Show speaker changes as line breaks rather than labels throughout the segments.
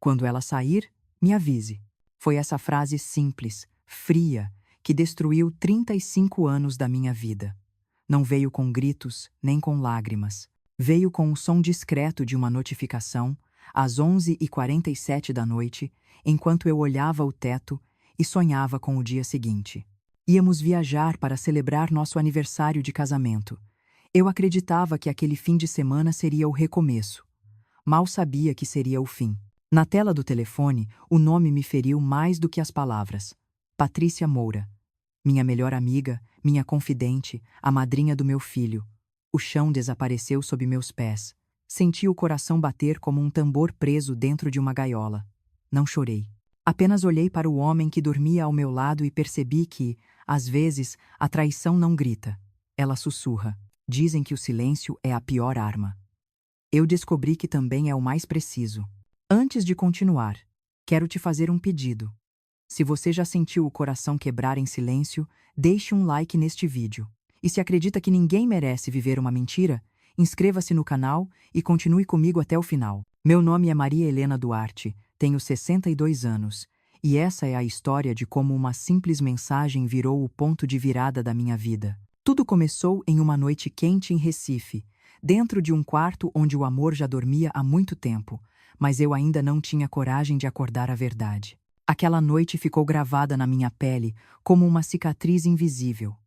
Quando ela sair, me avise. Foi essa frase simples, fria, que destruiu 35 anos da minha vida. Não veio com gritos, nem com lágrimas. Veio com o som discreto de uma notificação, às 11h47 da noite, enquanto eu olhava o teto e sonhava com o dia seguinte. Íamos viajar para celebrar nosso aniversário de casamento. Eu acreditava que aquele fim de semana seria o recomeço. Mal sabia que seria o fim. Na tela do telefone, o nome me feriu mais do que as palavras. Patrícia Moura. Minha melhor amiga, minha confidente, a madrinha do meu filho. O chão desapareceu sob meus pés. Senti o coração bater como um tambor preso dentro de uma gaiola. Não chorei. Apenas olhei para o homem que dormia ao meu lado e percebi que, às vezes, a traição não grita. Ela sussurra. Dizem que o silêncio é a pior arma. Eu descobri que também é o mais preciso. Antes de continuar, quero te fazer um pedido. Se você já sentiu o coração quebrar em silêncio, deixe um like neste vídeo. E se acredita que ninguém merece viver uma mentira, inscreva-se no canal e continue comigo até o final. Meu nome é Maria Helena Duarte, tenho 62 anos, e essa é a história de como uma simples mensagem virou o ponto de virada da minha vida. Tudo começou em uma noite quente em Recife, dentro de um quarto onde o amor já dormia há muito tempo, mas eu ainda não tinha coragem de acordar a verdade. Aquela noite ficou gravada na minha pele como uma cicatriz invisível.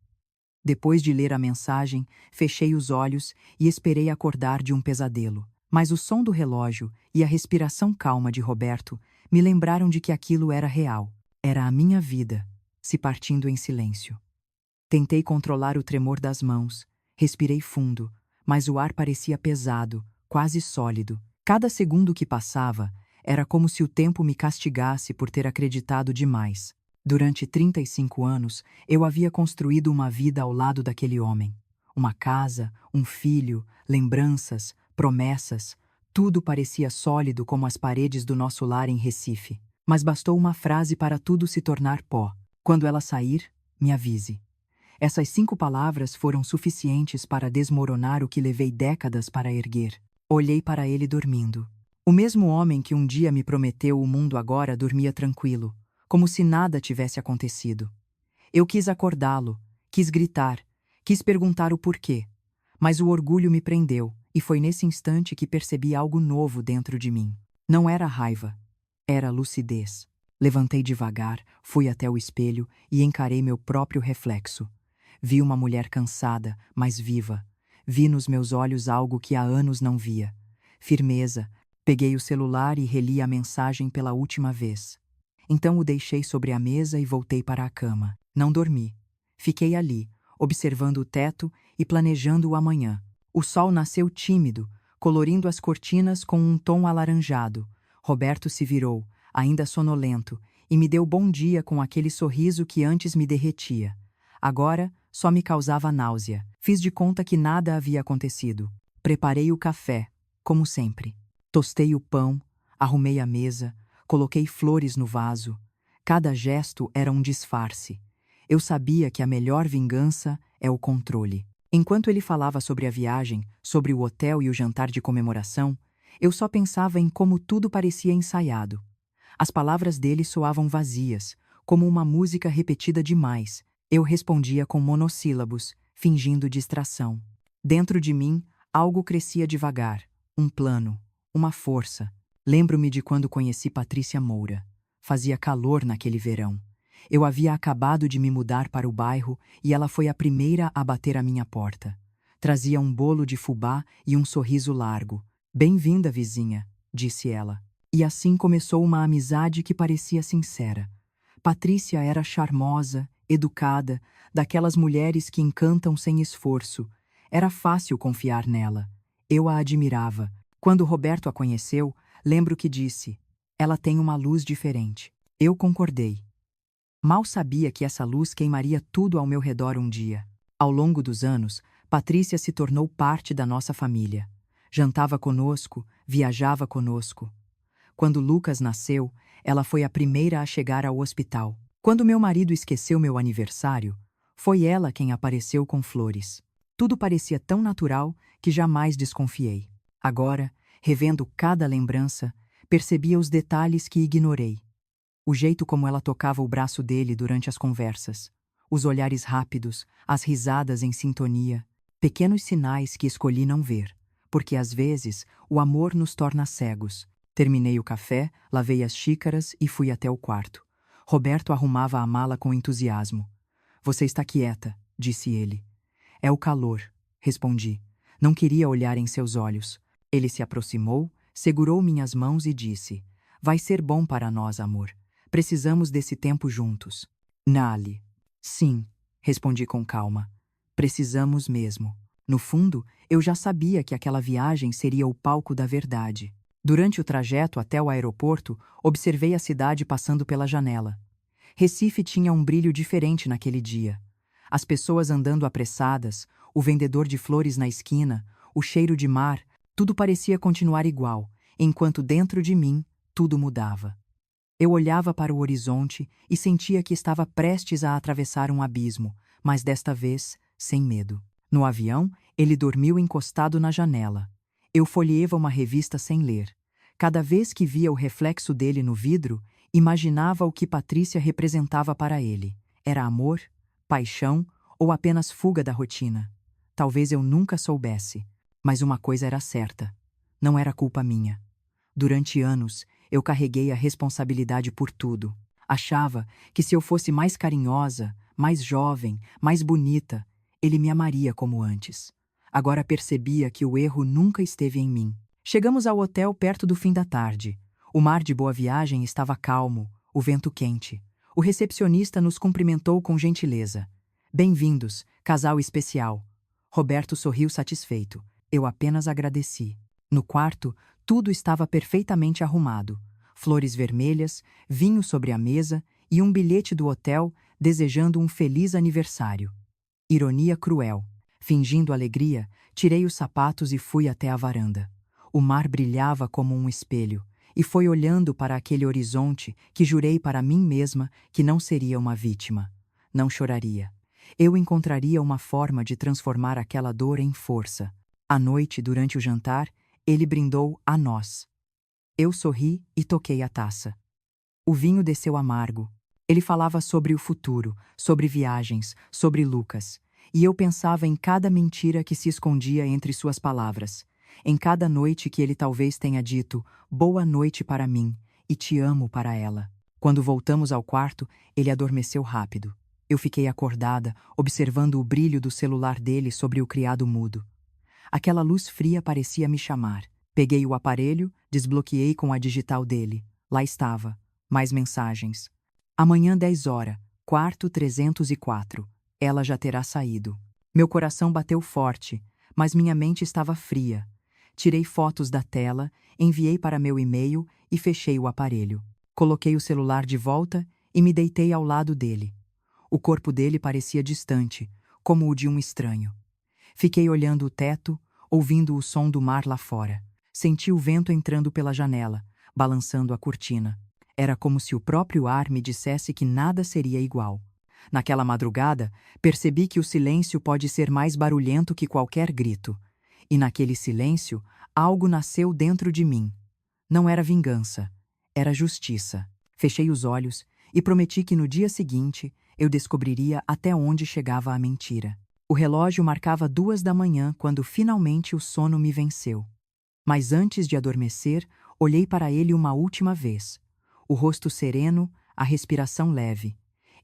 Depois de ler a mensagem, fechei os olhos e esperei acordar de um pesadelo. Mas o som do relógio e a respiração calma de Roberto me lembraram de que aquilo era real. Era a minha vida, se partindo em silêncio. Tentei controlar o tremor das mãos, respirei fundo, mas o ar parecia pesado, quase sólido. Cada segundo que passava, era como se o tempo me castigasse por ter acreditado demais. Durante 35 anos, eu havia construído uma vida ao lado daquele homem. Uma casa, um filho, lembranças, promessas. Tudo parecia sólido como as paredes do nosso lar em Recife. Mas bastou uma frase para tudo se tornar pó. Quando ela sair, me avise. Essas 5 palavras foram suficientes para desmoronar o que levei décadas para erguer. Olhei para ele dormindo. O mesmo homem que um dia me prometeu o mundo agora dormia tranquilo, como se nada tivesse acontecido. Eu quis acordá-lo, quis gritar, quis perguntar o porquê, mas o orgulho me prendeu, e foi nesse instante que percebi algo novo dentro de mim. Não era raiva, era lucidez. Levantei devagar, fui até o espelho e encarei meu próprio reflexo. Vi uma mulher cansada, mas viva. Vi nos meus olhos algo que há anos não via. Firmeza. Peguei o celular e reli a mensagem pela última vez. Então o deixei sobre a mesa e voltei para a cama. Não dormi. Fiquei ali, observando o teto e planejando o amanhã. O sol nasceu tímido, colorindo as cortinas com um tom alaranjado. Roberto se virou, ainda sonolento, e me deu bom dia com aquele sorriso que antes me derretia. Agora, só me causava náusea. Fiz de conta que nada havia acontecido. Preparei o café, como sempre. Tostei o pão, arrumei a mesa, coloquei flores no vaso. Cada gesto era um disfarce. Eu sabia que a melhor vingança é o controle. Enquanto ele falava sobre a viagem, sobre o hotel e o jantar de comemoração, eu só pensava em como tudo parecia ensaiado. As palavras dele soavam vazias, como uma música repetida demais. Eu respondia com monossílabos, fingindo distração. Dentro de mim, algo crescia devagar. Um plano, uma força. Lembro-me de quando conheci Patrícia Moura. Fazia calor naquele verão. Eu havia acabado de me mudar para o bairro e ela foi a primeira a bater à minha porta. Trazia um bolo de fubá e um sorriso largo. "Bem-vinda, vizinha", disse ela. E assim começou uma amizade que parecia sincera. Patrícia era charmosa, educada, daquelas mulheres que encantam sem esforço. Era fácil confiar nela. Eu a admirava. Quando Roberto a conheceu, lembro que disse: "Ela tem uma luz diferente." Eu concordei. Mal sabia que essa luz queimaria tudo ao meu redor um dia. Ao longo dos anos, Patrícia se tornou parte da nossa família. Jantava conosco, viajava conosco. Quando Lucas nasceu, ela foi a primeira a chegar ao hospital. Quando meu marido esqueceu meu aniversário, foi ela quem apareceu com flores. Tudo parecia tão natural que jamais desconfiei. Agora, revendo cada lembrança, Percebia os detalhes que ignorei. O jeito como ela tocava o braço dele durante as conversas, os olhares rápidos, as risadas em sintonia, pequenos sinais que escolhi não ver, porque às vezes o amor nos torna cegos. Terminei o café, lavei as xícaras e fui até o quarto. Roberto arrumava a mala com entusiasmo. Você está quieta, disse ele. É o calor, respondi. Não queria olhar em seus olhos. Ele se aproximou, segurou minhas mãos e disse: Vai ser bom para nós, amor. Precisamos desse tempo juntos. Nali. Sim, respondi com calma. Precisamos mesmo. No fundo, eu já sabia que aquela viagem seria o palco da verdade. Durante o trajeto até o aeroporto, observei a cidade passando pela janela. Recife tinha um brilho diferente naquele dia. As pessoas andando apressadas, o vendedor de flores na esquina, o cheiro de mar, tudo parecia continuar igual, enquanto dentro de mim tudo mudava. Eu olhava para o horizonte e sentia que estava prestes a atravessar um abismo, mas desta vez sem medo. No avião, ele dormiu encostado na janela. Eu folheava uma revista sem ler. Cada vez que via o reflexo dele no vidro, imaginava o que Patrícia representava para ele. Era amor, paixão ou apenas fuga da rotina? Talvez eu nunca soubesse, mas uma coisa era certa: não era culpa minha. Durante anos, eu carreguei a responsabilidade por tudo. Achava que se eu fosse mais carinhosa, mais jovem, mais bonita, ele me amaria como antes. Agora percebia que o erro nunca esteve em mim. Chegamos ao hotel perto do fim da tarde. O mar de Boa Viagem estava calmo, o vento quente. O recepcionista nos cumprimentou com gentileza. Bem-vindos, casal especial. Roberto sorriu satisfeito. Eu apenas agradeci. No quarto, tudo estava perfeitamente arrumado. Flores vermelhas, vinho sobre a mesa e um bilhete do hotel desejando um feliz aniversário. Ironia cruel. Fingindo alegria, tirei os sapatos e fui até a varanda. O mar brilhava como um espelho, e foi olhando para aquele horizonte que jurei para mim mesma que não seria uma vítima. Não choraria. Eu encontraria uma forma de transformar aquela dor em força. À noite, durante o jantar, ele brindou a nós. Eu sorri e toquei a taça. O vinho desceu amargo. Ele falava sobre o futuro, sobre viagens, sobre Lucas. E eu pensava em cada mentira que se escondia entre suas palavras. Em cada noite que ele talvez tenha dito "boa noite" para mim e "te amo" para ela. Quando voltamos ao quarto, ele adormeceu rápido. Eu fiquei acordada, observando o brilho do celular dele sobre o criado mudo. Aquela luz fria parecia me chamar. Peguei o aparelho, desbloqueei com a digital dele. Lá estava. Mais mensagens. Amanhã 10 horas, quarto 304. Ela já terá saído. Meu coração bateu forte, mas minha mente estava fria. Tirei fotos da tela, enviei para meu e-mail e fechei o aparelho. Coloquei o celular de volta e me deitei ao lado dele. O corpo dele parecia distante, como o de um estranho. Fiquei olhando o teto, ouvindo o som do mar lá fora. Senti o vento entrando pela janela, balançando a cortina. Era como se o próprio ar me dissesse que nada seria igual. Naquela madrugada, percebi que o silêncio pode ser mais barulhento que qualquer grito. E naquele silêncio, algo nasceu dentro de mim. Não era vingança, era justiça. Fechei os olhos e prometi que no dia seguinte eu descobriria até onde chegava a mentira. O relógio marcava 2 da manhã quando finalmente o sono me venceu. Mas antes de adormecer, olhei para ele uma última vez. O rosto sereno, a respiração leve.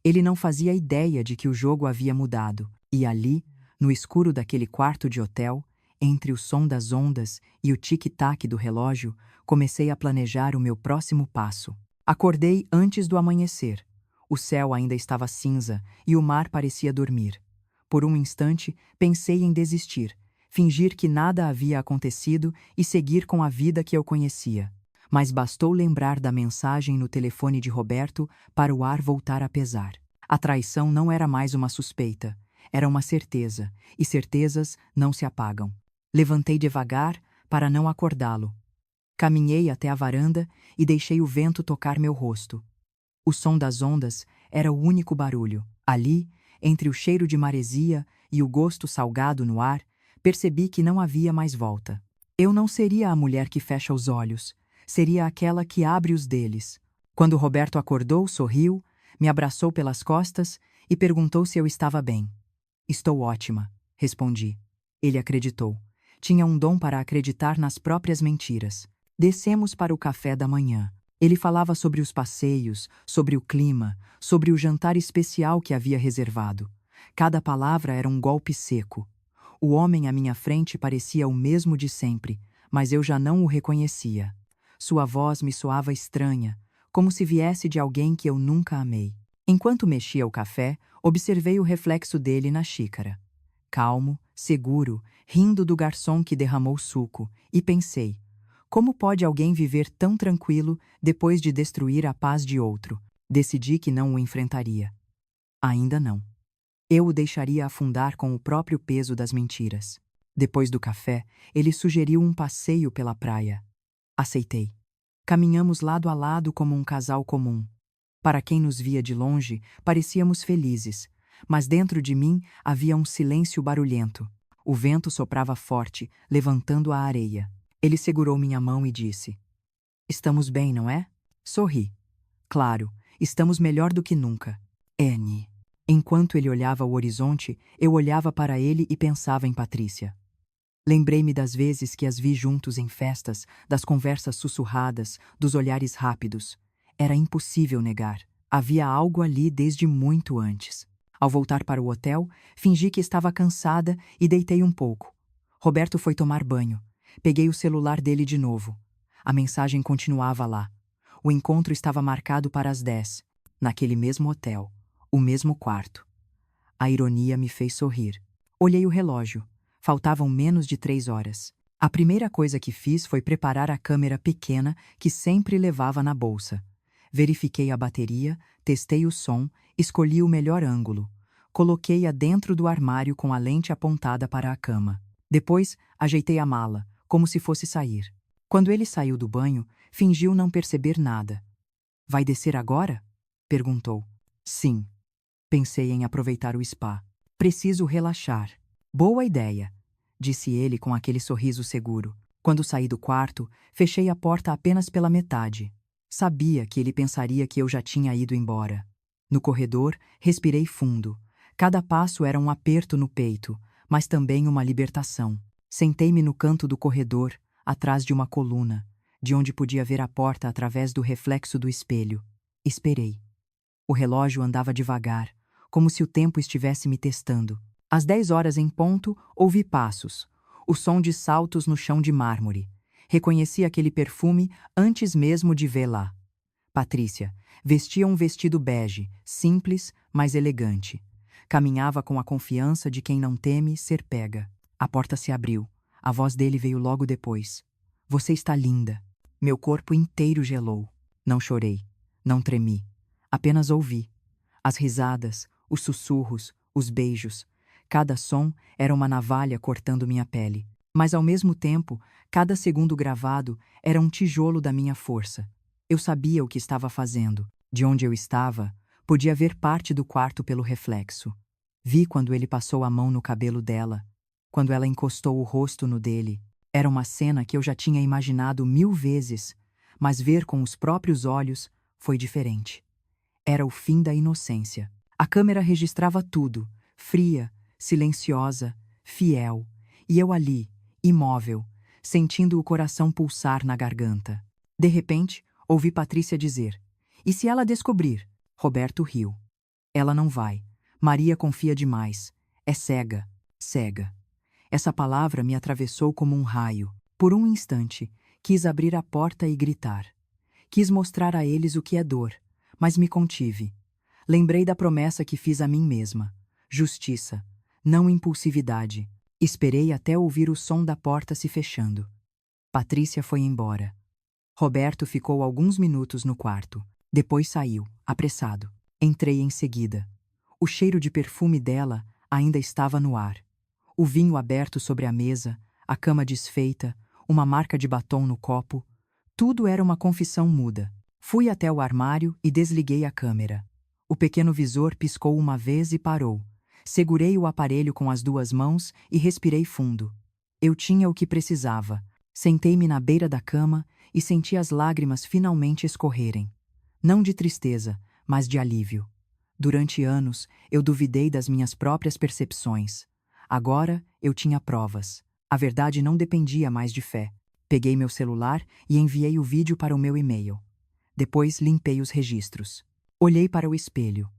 Ele não fazia ideia de que o jogo havia mudado, e ali, no escuro daquele quarto de hotel, entre o som das ondas e o tic-tac do relógio, comecei a planejar o meu próximo passo. Acordei antes do amanhecer. O céu ainda estava cinza e o mar parecia dormir. Por um instante, pensei em desistir, fingir que nada havia acontecido e seguir com a vida que eu conhecia. Mas bastou lembrar da mensagem no telefone de Roberto para o ar voltar a pesar. A traição não era mais uma suspeita, era uma certeza, e certezas não se apagam. Levantei devagar para não acordá-lo. Caminhei até a varanda e deixei o vento tocar meu rosto. O som das ondas era o único barulho. Ali, entre o cheiro de maresia e o gosto salgado no ar, percebi que não havia mais volta. Eu não seria a mulher que fecha os olhos. Seria aquela que abre os deles. Quando Roberto acordou, sorriu, me abraçou pelas costas e perguntou se eu estava bem. Estou ótima, respondi. Ele acreditou. Tinha um dom para acreditar nas próprias mentiras. Descemos para o café da manhã. Ele falava sobre os passeios, sobre o clima, sobre o jantar especial que havia reservado. Cada palavra era um golpe seco. O homem à minha frente parecia o mesmo de sempre, mas eu já não o reconhecia. Sua voz me soava estranha, como se viesse de alguém que eu nunca amei. Enquanto mexia o café, observei o reflexo dele na xícara. Calmo, seguro, rindo do garçom que derramou suco, e pensei: como pode alguém viver tão tranquilo depois de destruir a paz de outro? Decidi que não o enfrentaria. Ainda não. Eu o deixaria afundar com o próprio peso das mentiras. Depois do café, ele sugeriu um passeio pela praia. Aceitei. Caminhamos lado a lado como um casal comum. Para quem nos via de longe, parecíamos felizes, mas dentro de mim havia um silêncio barulhento. O vento soprava forte, levantando a areia. Ele segurou minha mão e disse: estamos bem, não é? Sorri. Claro, estamos melhor do que nunca. Annie. Enquanto ele olhava o horizonte, eu olhava para ele e pensava em Patrícia. Lembrei-me das vezes que as vi juntos em festas, das conversas sussurradas, dos olhares rápidos. Era impossível negar. Havia algo ali desde muito antes. Ao voltar para o hotel, fingi que estava cansada e deitei um pouco. Roberto foi tomar banho. Peguei o celular dele de novo. A mensagem continuava lá. O encontro estava marcado para as 10, naquele mesmo hotel, o mesmo quarto. A ironia me fez sorrir. Olhei o relógio. Faltavam menos de 3 horas. A primeira coisa que fiz foi preparar a câmera pequena que sempre levava na bolsa. Verifiquei a bateria, testei o som, escolhi o melhor ângulo. Coloquei-a dentro do armário com a lente apontada para a cama. Depois, ajeitei a mala, como se fosse sair. Quando ele saiu do banho, fingiu não perceber nada. Vai descer agora? Perguntou. Sim. Pensei em aproveitar o spa. Preciso relaxar. Boa ideia, disse ele com aquele sorriso seguro. Quando saí do quarto, fechei a porta apenas pela metade. Sabia que ele pensaria que eu já tinha ido embora. No corredor, respirei fundo. Cada passo era um aperto no peito, mas também uma libertação. Sentei-me no canto do corredor, atrás de uma coluna, de onde podia ver a porta através do reflexo do espelho. Esperei. O relógio andava devagar, como se o tempo estivesse me testando. Às 10 horas em ponto, ouvi passos. O som de saltos no chão de mármore. Reconheci aquele perfume antes mesmo de vê-la. Patrícia vestia um vestido bege, simples, mas elegante. Caminhava com a confiança de quem não teme ser pega. A porta se abriu. A voz dele veio logo depois. Você está linda. Meu corpo inteiro gelou. Não chorei. Não tremi. Apenas ouvi. As risadas, os sussurros, os beijos. Cada som era uma navalha cortando minha pele. Mas, ao mesmo tempo, cada segundo gravado era um tijolo da minha força. Eu sabia o que estava fazendo. De onde eu estava, podia ver parte do quarto pelo reflexo. Vi quando ele passou a mão no cabelo dela, quando ela encostou o rosto no dele. Era uma cena que eu já tinha imaginado 1000 vezes, mas ver com os próprios olhos foi diferente. Era o fim da inocência. A câmera registrava tudo, fria, silenciosa, fiel, e eu ali, imóvel, sentindo o coração pulsar na garganta. De repente, ouvi Patrícia dizer: e se ela descobrir? Roberto riu. Ela não vai. Maria confia demais. É cega, cega. Essa palavra me atravessou como um raio. Por um instante, quis abrir a porta e gritar. Quis mostrar a eles o que é dor, mas me contive. Lembrei da promessa que fiz a mim mesma. Justiça, não impulsividade. Esperei até ouvir o som da porta se fechando. Patrícia foi embora. Roberto ficou alguns minutos no quarto. Depois saiu, apressado. Entrei em seguida. O cheiro de perfume dela ainda estava no ar. O vinho aberto sobre a mesa, a cama desfeita, uma marca de batom no copo. Tudo era uma confissão muda. Fui até o armário e desliguei a câmera. O pequeno visor piscou uma vez e parou. Segurei o aparelho com as 2 mãos e respirei fundo. Eu tinha o que precisava. Sentei-me na beira da cama e senti as lágrimas finalmente escorrerem. Não de tristeza, mas de alívio. Durante anos, eu duvidei das minhas próprias percepções. Agora, eu tinha provas. A verdade não dependia mais de fé. Peguei meu celular e enviei o vídeo para o meu e-mail. Depois, limpei os registros. Olhei para o espelho.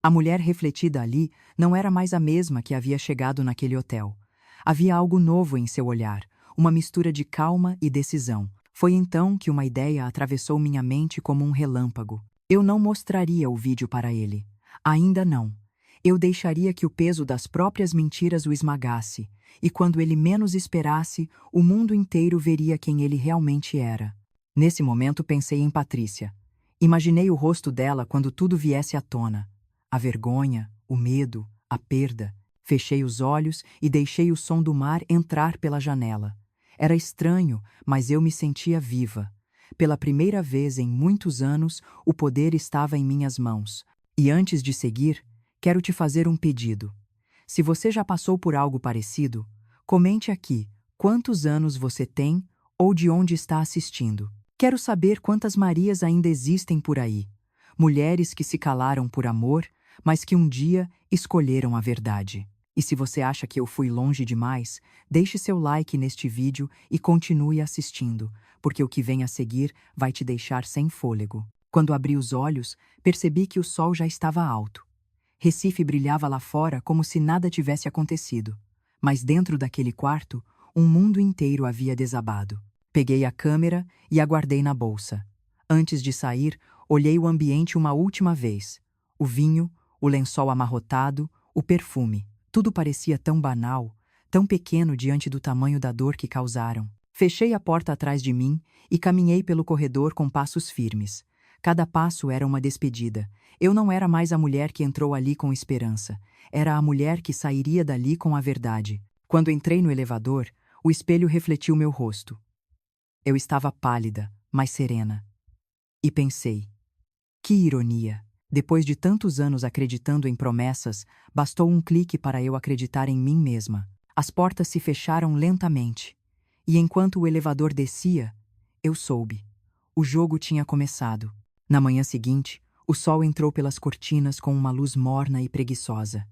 A mulher refletida ali não era mais a mesma que havia chegado naquele hotel. Havia algo novo em seu olhar, uma mistura de calma e decisão. Foi então que uma ideia atravessou minha mente como um relâmpago. Eu não mostraria o vídeo para ele. Ainda não. Eu deixaria que o peso das próprias mentiras o esmagasse, e quando ele menos esperasse, o mundo inteiro veria quem ele realmente era. Nesse momento pensei em Patrícia. Imaginei o rosto dela quando tudo viesse à tona. A vergonha, o medo, a perda. Fechei os olhos e deixei o som do mar entrar pela janela. Era estranho, mas eu me sentia viva. Pela primeira vez em muitos anos, o poder estava em minhas mãos. E antes de seguir, quero te fazer um pedido. Se você já passou por algo parecido, comente aqui quantos anos você tem ou de onde está assistindo. Quero saber quantas Marias ainda existem por aí. Mulheres que se calaram por amor, mas que um dia escolheram a verdade. E se você acha que eu fui longe demais, deixe seu like neste vídeo e continue assistindo, porque o que vem a seguir vai te deixar sem fôlego. Quando abri os olhos, percebi que o sol já estava alto. Recife brilhava lá fora como se nada tivesse acontecido. Mas dentro daquele quarto, um mundo inteiro havia desabado. Peguei a câmera e a guardei na bolsa. Antes de sair, olhei o ambiente uma última vez. O vinho, o lençol amarrotado, o perfume. Tudo parecia tão banal, tão pequeno diante do tamanho da dor que causaram. Fechei a porta atrás de mim e caminhei pelo corredor com passos firmes. Cada passo era uma despedida. Eu não era mais a mulher que entrou ali com esperança. Era a mulher que sairia dali com a verdade. Quando entrei no elevador, o espelho refletiu meu rosto. Eu estava pálida, mas serena. E pensei, que ironia! Depois de tantos anos acreditando em promessas, bastou um clique para eu acreditar em mim mesma. As portas se fecharam lentamente. E enquanto o elevador descia, eu soube. O jogo tinha começado. Na manhã seguinte, o sol entrou pelas cortinas com uma luz morna e preguiçosa.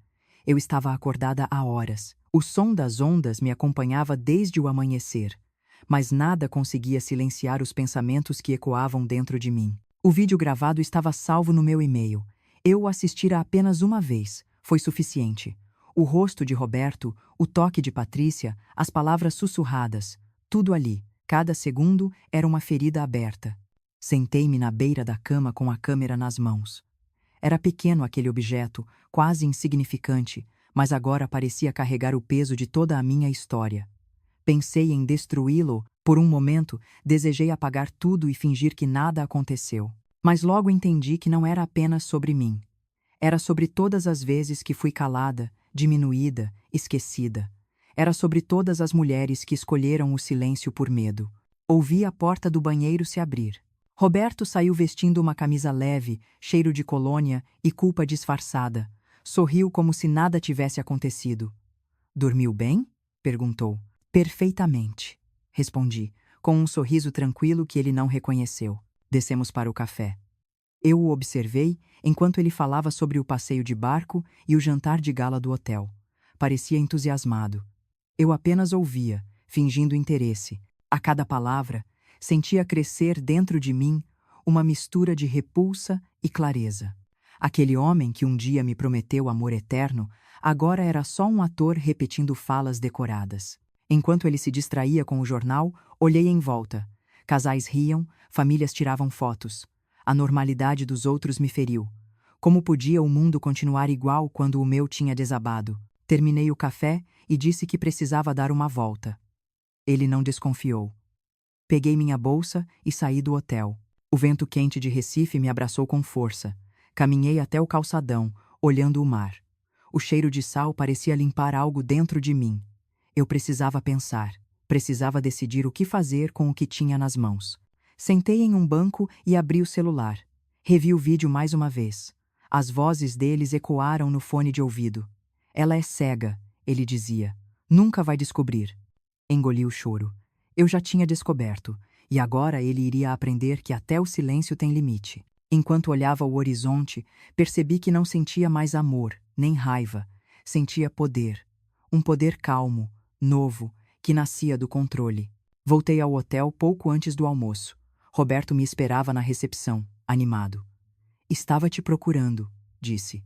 Eu estava acordada há horas. O som das ondas me acompanhava desde o amanhecer. Mas nada conseguia silenciar os pensamentos que ecoavam dentro de mim. O vídeo gravado estava salvo no meu e-mail. Eu o assistira apenas uma vez. Foi suficiente. O rosto de Roberto, o toque de Patrícia, as palavras sussurradas. Tudo ali. Cada segundo era uma ferida aberta. Sentei-me na beira da cama com a câmera nas mãos. Era pequeno aquele objeto, quase insignificante, mas agora parecia carregar o peso de toda a minha história. Pensei em destruí-lo. Por um momento, desejei apagar tudo e fingir que nada aconteceu. Mas logo entendi que não era apenas sobre mim. Era sobre todas as vezes que fui calada, diminuída, esquecida. Era sobre todas as mulheres que escolheram o silêncio por medo. Ouvi a porta do banheiro se abrir. Roberto saiu vestindo uma camisa leve, cheiro de colônia e culpa disfarçada. Sorriu como se nada tivesse acontecido. "Dormiu bem?" perguntou. "Perfeitamente", respondi, com um sorriso tranquilo que ele não reconheceu. Descemos para o café. Eu o observei enquanto ele falava sobre o passeio de barco e o jantar de gala do hotel. Parecia entusiasmado. Eu apenas ouvia, fingindo interesse. A cada palavra, sentia crescer dentro de mim uma mistura de repulsa e clareza. Aquele homem que um dia me prometeu amor eterno, agora era só um ator repetindo falas decoradas. Enquanto ele se distraía com o jornal, olhei em volta. Casais riam, famílias tiravam fotos. A normalidade dos outros me feriu. Como podia o mundo continuar igual quando o meu tinha desabado? Terminei o café e disse que precisava dar uma volta. Ele não desconfiou. Peguei minha bolsa e saí do hotel. O vento quente de Recife me abraçou com força. Caminhei até o calçadão, olhando o mar. O cheiro de sal parecia limpar algo dentro de mim. Eu precisava pensar. Precisava decidir o que fazer com o que tinha nas mãos. Sentei em um banco e abri o celular. Revi o vídeo mais uma vez. As vozes deles ecoaram no fone de ouvido. "Ela é cega", ele dizia. "Nunca vai descobrir." Engoli o choro. Eu já tinha descoberto, e agora ele iria aprender que até o silêncio tem limite. Enquanto olhava o horizonte, percebi que não sentia mais amor, nem raiva. Sentia poder. Um poder calmo, novo, que nascia do controle. Voltei ao hotel pouco antes do almoço. Roberto me esperava na recepção, animado. Estava te procurando, disse.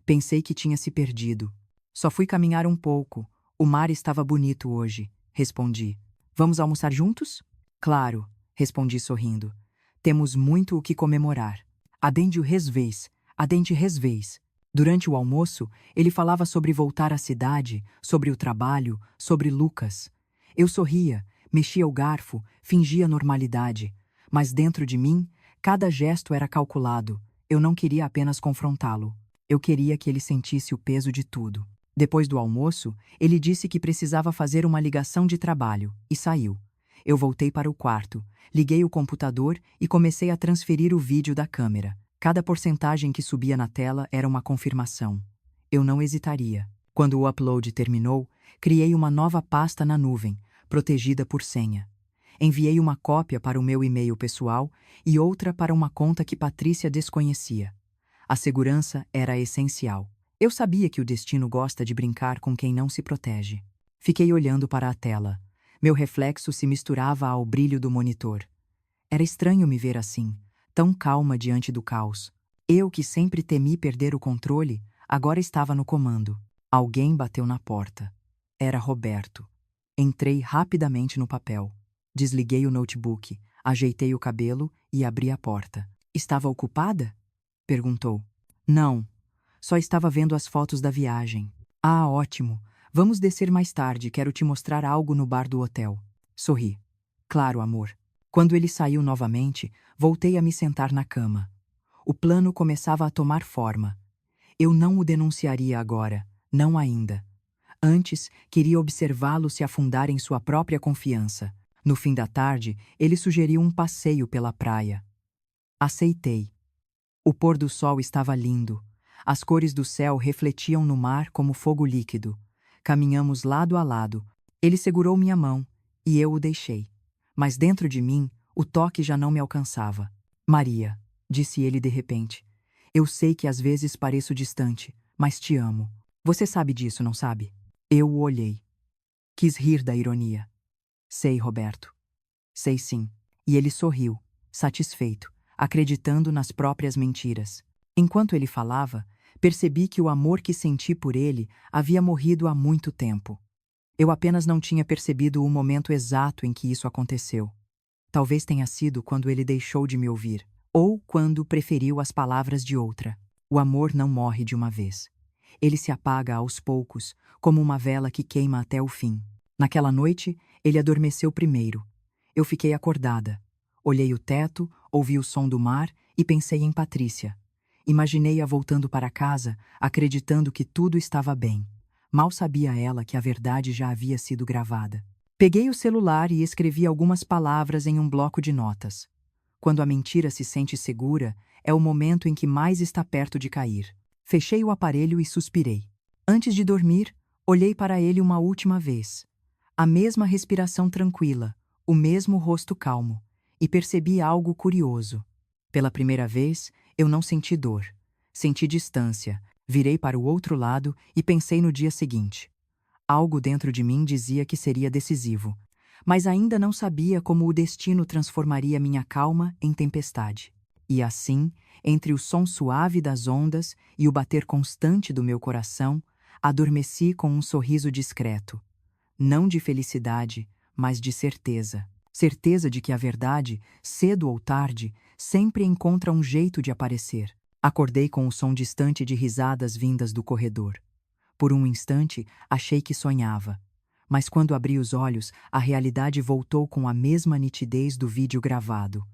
Pensei que tinha se perdido. Só fui caminhar um pouco. O mar estava bonito hoje, respondi. Vamos almoçar juntos? Claro, respondi sorrindo. Temos muito o que comemorar. Adende o resvés, adende resvés. Durante o almoço, ele falava sobre voltar à cidade, sobre o trabalho, sobre Lucas. Eu sorria, mexia o garfo, fingia normalidade. Mas dentro de mim, cada gesto era calculado. Eu não queria apenas confrontá-lo. Eu queria que ele sentisse o peso de tudo. Depois do almoço, ele disse que precisava fazer uma ligação de trabalho e saiu. Eu voltei para o quarto, liguei o computador e comecei a transferir o vídeo da câmera. Cada porcentagem que subia na tela era uma confirmação. Eu não hesitaria. Quando o upload terminou, criei uma nova pasta na nuvem, protegida por senha. Enviei uma cópia para o meu e-mail pessoal e outra para uma conta que Patrícia desconhecia. A segurança era essencial. Eu sabia que o destino gosta de brincar com quem não se protege. Fiquei olhando para a tela. Meu reflexo se misturava ao brilho do monitor. Era estranho me ver assim, tão calma diante do caos. Eu, que sempre temi perder o controle, agora estava no comando. Alguém bateu na porta. Era Roberto. Entrei rapidamente no papel. Desliguei o notebook, ajeitei o cabelo e abri a porta. Estava ocupada? Perguntou. Não. Só estava vendo as fotos da viagem. Ah, ótimo. Vamos descer mais tarde, quero te mostrar algo no bar do hotel. Sorri. Claro, amor. Quando ele saiu novamente, voltei a me sentar na cama. O plano começava a tomar forma. Eu não o denunciaria agora, não ainda. Antes, queria observá-lo se afundar em sua própria confiança. No fim da tarde, ele sugeriu um passeio pela praia. Aceitei. O pôr do sol estava lindo. As cores do céu refletiam no mar como fogo líquido. Caminhamos lado a lado. Ele segurou minha mão, e eu o deixei. Mas dentro de mim, o toque já não me alcançava. Maria, disse ele de repente, eu sei que às vezes pareço distante, mas te amo. Você sabe disso, não sabe? Eu o olhei. Quis rir da ironia. Sei, Roberto. Sei sim. E ele sorriu, satisfeito, acreditando nas próprias mentiras. Enquanto ele falava, percebi que o amor que senti por ele havia morrido há muito tempo. Eu apenas não tinha percebido o momento exato em que isso aconteceu. Talvez tenha sido quando ele deixou de me ouvir, ou quando preferiu as palavras de outra. O amor não morre de uma vez. Ele se apaga aos poucos, como uma vela que queima até o fim. Naquela noite, ele adormeceu primeiro. Eu fiquei acordada. Olhei o teto, ouvi o som do mar e pensei em Patrícia. Imaginei-a voltando para casa, acreditando que tudo estava bem. Mal sabia ela que a verdade já havia sido gravada. Peguei o celular e escrevi algumas palavras em um bloco de notas. Quando a mentira se sente segura, é o momento em que mais está perto de cair. Fechei o aparelho e suspirei. Antes de dormir, olhei para ele uma última vez. A mesma respiração tranquila, o mesmo rosto calmo, e percebi algo curioso. Pela primeira vez, eu não senti dor. Senti distância, virei para o outro lado e pensei no dia seguinte. Algo dentro de mim dizia que seria decisivo, mas ainda não sabia como o destino transformaria minha calma em tempestade. E assim, entre o som suave das ondas e o bater constante do meu coração, adormeci com um sorriso discreto. Não de felicidade, mas de certeza. Certeza de que a verdade, cedo ou tarde, sempre encontra um jeito de aparecer. Acordei com o som distante de risadas vindas do corredor. Por um instante, achei que sonhava. Mas quando abri os olhos, a realidade voltou com a mesma nitidez do vídeo gravado.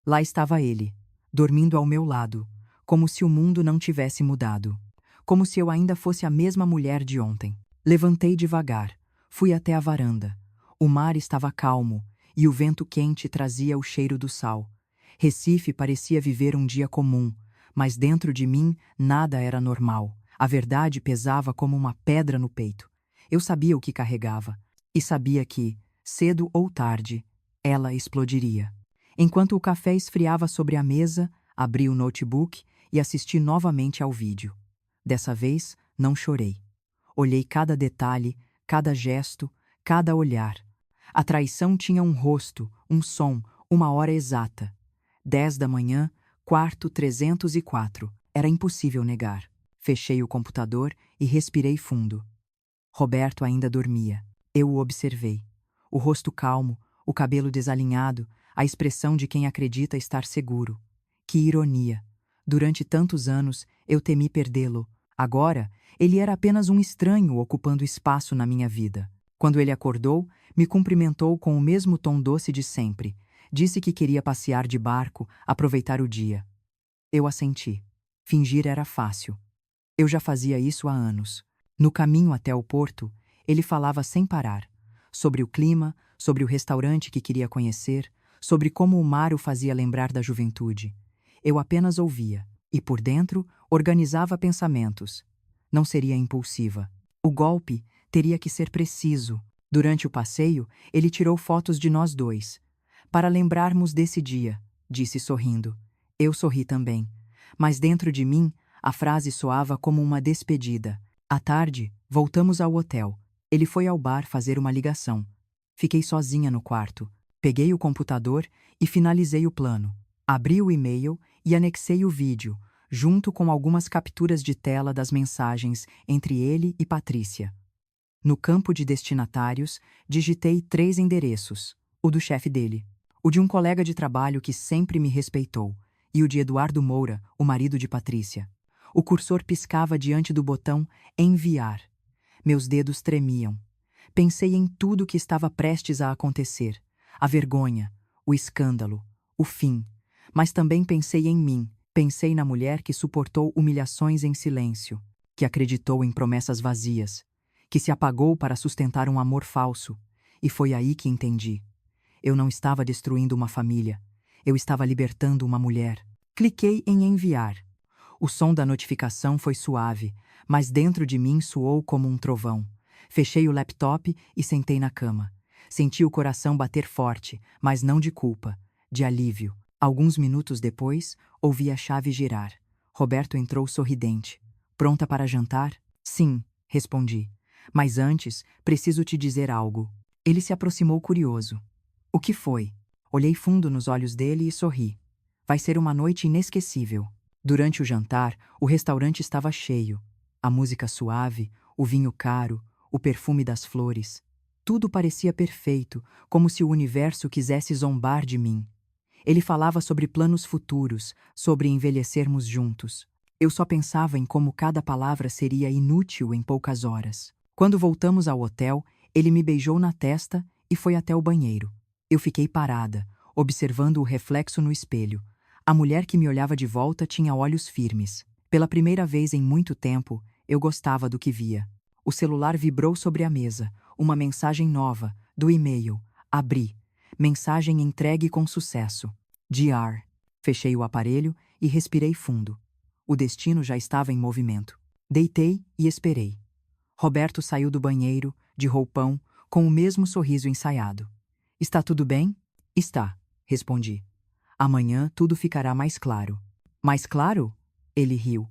Lá estava ele, dormindo ao meu lado, como se o mundo não tivesse mudado. Como se eu ainda fosse a mesma mulher de ontem. Levantei devagar. Fui até a varanda. O mar estava calmo e o vento quente trazia o cheiro do sal. Recife parecia viver um dia comum, mas dentro de mim nada era normal. A verdade pesava como uma pedra no peito. Eu sabia o que carregava e sabia que, Cedo ou tarde, ela explodiria. Enquanto o café esfriava sobre a mesa, abri o notebook e assisti novamente ao vídeo. Dessa vez, não chorei. Olhei cada detalhe, cada gesto, cada olhar. A traição tinha um rosto, um som, uma hora exata. 10 da manhã, quarto 304. Era impossível negar. Fechei o computador e respirei fundo. Roberto ainda dormia. Eu o observei. O rosto calmo, o cabelo desalinhado, a expressão de quem acredita estar seguro. Que ironia! Durante tantos anos, eu temi perdê-lo. Agora, ele era apenas um estranho ocupando espaço na minha vida. Quando ele acordou, me cumprimentou com o mesmo tom doce de sempre. Disse que queria passear de barco, aproveitar o dia. Eu assenti. Fingir era fácil. Eu já fazia isso há anos. No caminho até o porto, ele falava sem parar. Sobre o clima, sobre o restaurante que queria conhecer, sobre como o mar o fazia lembrar da juventude. Eu apenas ouvia, e por dentro organizava pensamentos. Não seria impulsiva. O golpe teria que ser preciso. Durante o passeio, ele tirou fotos de nós dois. Para lembrarmos desse dia, disse sorrindo. Eu sorri também. Mas dentro de mim, a frase soava como uma despedida. À tarde, voltamos ao hotel. Ele foi ao bar fazer uma ligação. Fiquei sozinha no quarto. Peguei o computador e finalizei o plano. Abri o e-mail e anexei o vídeo, junto com algumas capturas de tela das mensagens entre ele e Patrícia. No campo de destinatários, digitei 3 endereços: o do chefe dele, o de um colega de trabalho que sempre me respeitou, e o de Eduardo Moura, o marido de Patrícia. O cursor piscava diante do botão Enviar. Meus dedos tremiam. Pensei em tudo o que estava prestes a acontecer. A vergonha, o escândalo, o fim. Mas também pensei em mim. Pensei na mulher que suportou humilhações em silêncio, que acreditou em promessas vazias, que se apagou para sustentar um amor falso. E foi aí que entendi. Eu não estava destruindo uma família. Eu estava libertando uma mulher. Cliquei em enviar. O som da notificação foi suave, mas dentro de mim soou como um trovão. Fechei o laptop e sentei na cama. Senti o coração bater forte, mas não de culpa, de alívio. Alguns minutos depois, ouvi a chave girar. Roberto entrou sorridente. Pronta para jantar? Sim, respondi. Mas antes, preciso te dizer algo. Ele se aproximou curioso. O que foi? Olhei fundo nos olhos dele e sorri. Vai ser uma noite inesquecível. Durante o jantar, o restaurante estava cheio. A música suave, o vinho caro, o perfume das flores. Tudo parecia perfeito, como se o universo quisesse zombar de mim. Ele falava sobre planos futuros, sobre envelhecermos juntos. Eu só pensava em como cada palavra seria inútil em poucas horas. Quando voltamos ao hotel, ele me beijou na testa e foi até o banheiro. Eu fiquei parada, observando o reflexo no espelho. A mulher que me olhava de volta tinha olhos firmes. Pela primeira vez em muito tempo, eu gostava do que via. O celular vibrou sobre a mesa. Uma mensagem nova, do e-mail. Abri. Mensagem entregue com sucesso. DR. Fechei o aparelho e respirei fundo. O destino já estava em movimento. Deitei e esperei. Roberto saiu do banheiro, de roupão, com o mesmo sorriso ensaiado. Está tudo bem? Está, respondi. Amanhã tudo ficará mais claro. Mais claro? Ele riu.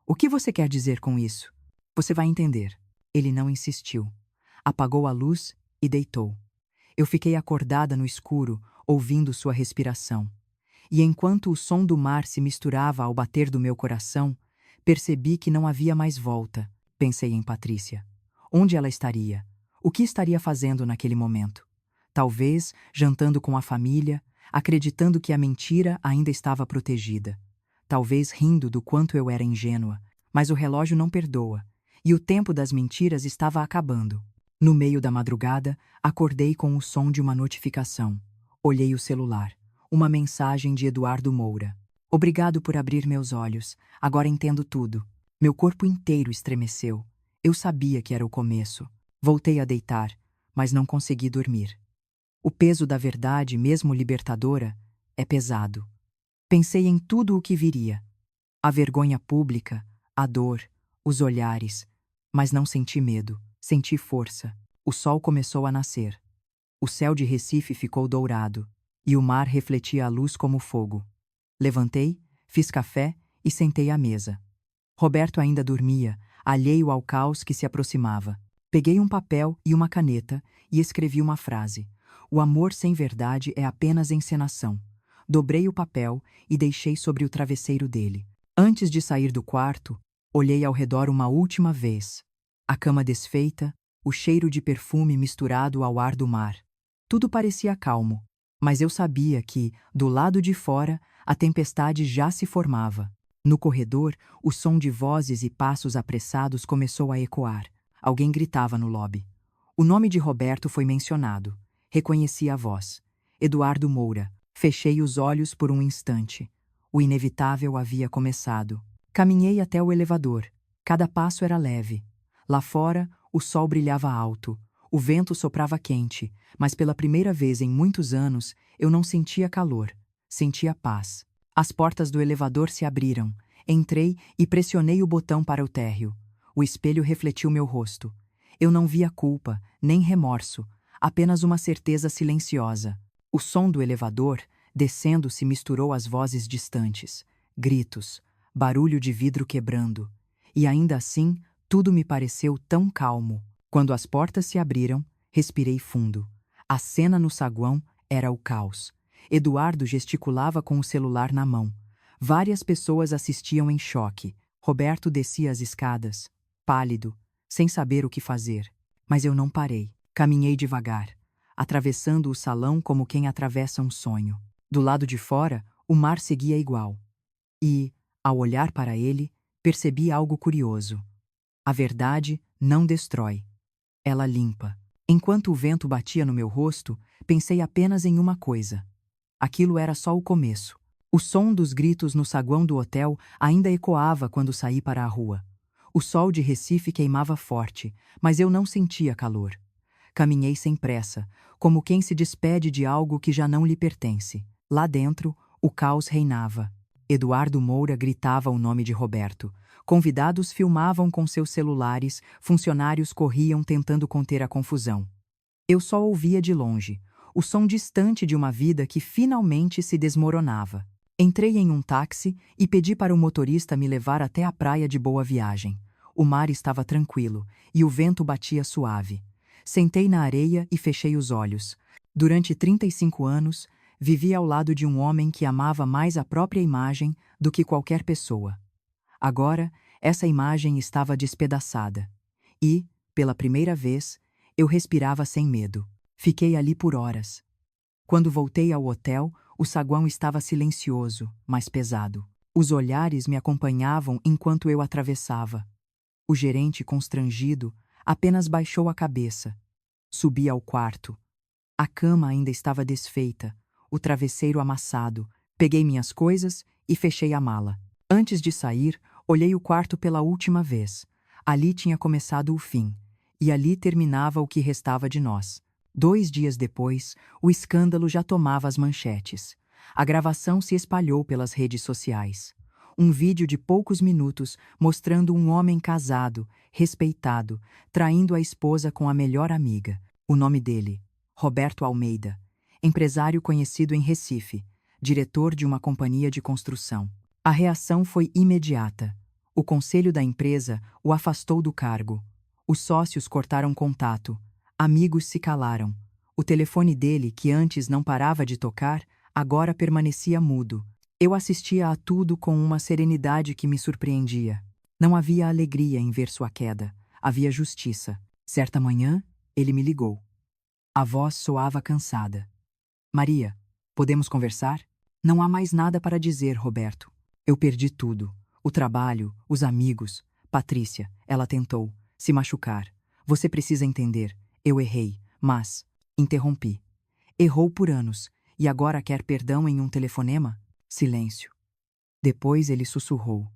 O que você quer dizer com isso? Você vai entender. Ele não insistiu. Apagou a luz e deitou. Eu fiquei acordada no escuro, ouvindo sua respiração. E enquanto o som do mar se misturava ao bater do meu coração, percebi que não havia mais volta. Pensei em Patrícia. Onde ela estaria? O que estaria fazendo naquele momento? Talvez jantando com a família, acreditando que a mentira ainda estava protegida. Talvez rindo do quanto eu era ingênua, mas o relógio não perdoa, e o tempo das mentiras estava acabando. No meio da madrugada, acordei com o som de uma notificação. Olhei o celular. Uma mensagem de Eduardo Moura. Obrigado por abrir meus olhos. Agora entendo tudo. Meu corpo inteiro estremeceu. Eu sabia que era o começo. Voltei a deitar, mas não consegui dormir. O peso da verdade, mesmo libertadora, é pesado. Pensei em tudo o que viria. A vergonha pública, a dor, os olhares. Mas não senti medo, senti força. O sol começou a nascer. O céu de Recife ficou dourado, e o mar refletia a luz como fogo. Levantei, fiz café e sentei à mesa. Roberto ainda dormia, alheio ao caos que se aproximava. Peguei um papel e uma caneta e escrevi uma frase. O amor sem verdade é apenas encenação. Dobrei o papel e deixei sobre o travesseiro dele. Antes de sair do quarto, olhei ao redor uma última vez. A cama desfeita, o cheiro de perfume misturado ao ar do mar. Tudo parecia calmo, mas eu sabia que, do lado de fora, a tempestade já se formava. No corredor, o som de vozes e passos apressados começou a ecoar. Alguém gritava no lobby. O nome de Roberto foi mencionado. Reconheci a voz. Eduardo Moura. Fechei os olhos por um instante. O inevitável havia começado. Caminhei até o elevador. Cada passo era leve. Lá fora, o sol brilhava alto. O vento soprava quente, mas pela primeira vez em muitos anos, eu não sentia calor. Sentia paz. As portas do elevador se abriram. Entrei e pressionei o botão para o térreo. O espelho refletiu meu rosto. Eu não via culpa, nem remorso, apenas uma certeza silenciosa. O som do elevador, descendo, se misturou às vozes distantes. Gritos, barulho de vidro quebrando. E ainda assim, tudo me pareceu tão calmo. Quando as portas se abriram, respirei fundo. A cena no saguão era o caos. Eduardo gesticulava com o celular na mão. Várias pessoas assistiam em choque. Roberto descia as escadas, pálido, sem saber o que fazer. Mas eu não parei. Caminhei devagar, atravessando o salão como quem atravessa um sonho. Do lado de fora, o mar seguia igual. E, ao olhar para ele, percebi algo curioso. A verdade não destrói. Ela limpa. Enquanto o vento batia no meu rosto, pensei apenas em uma coisa. Aquilo era só o começo. O som dos gritos no saguão do hotel ainda ecoava quando saí para a rua. O sol de Recife queimava forte, mas eu não sentia calor. Caminhei sem pressa, como quem se despede de algo que já não lhe pertence. Lá dentro, o caos reinava. Eduardo Moura gritava o nome de Roberto. Convidados filmavam com seus celulares, funcionários corriam tentando conter a confusão. Eu só ouvia de longe, o som distante de uma vida que finalmente se desmoronava. Entrei em um táxi e pedi para o motorista me levar até a praia de Boa Viagem. O mar estava tranquilo e o vento batia suave. Sentei na areia e fechei os olhos. Durante 35 anos, vivi ao lado de um homem que amava mais a própria imagem do que qualquer pessoa. Agora, essa imagem estava despedaçada. E, pela primeira vez, eu respirava sem medo. Fiquei ali por horas. Quando voltei ao hotel, o saguão estava silencioso, mas pesado. Os olhares me acompanhavam enquanto eu atravessava. O gerente, constrangido, apenas baixou a cabeça. Subi ao quarto. A cama ainda estava desfeita, o travesseiro amassado. Peguei minhas coisas e fechei a mala. Antes de sair, olhei o quarto pela última vez. Ali tinha começado o fim, e ali terminava o que restava de nós. 2 dias depois, o escândalo já tomava as manchetes. A gravação se espalhou pelas redes sociais. Um vídeo de poucos minutos mostrando um homem casado, respeitado, traindo a esposa com a melhor amiga. O nome dele, Roberto Almeida, empresário conhecido em Recife, diretor de uma companhia de construção. A reação foi imediata. O conselho da empresa o afastou do cargo. Os sócios cortaram contato. Amigos se calaram. O telefone dele, que antes não parava de tocar, agora permanecia mudo. Eu assistia a tudo com uma serenidade que me surpreendia. Não havia alegria em ver sua queda. Havia justiça. Certa manhã, ele me ligou. A voz soava cansada. Maria, podemos conversar? Não há mais nada para dizer, Roberto. Eu perdi tudo. O trabalho, os amigos. Patrícia, ela tentou se machucar. Você precisa entender. Eu errei, mas... Interrompi. Errou por anos, e agora quer perdão em um telefonema? Silêncio. Depois ele sussurrou.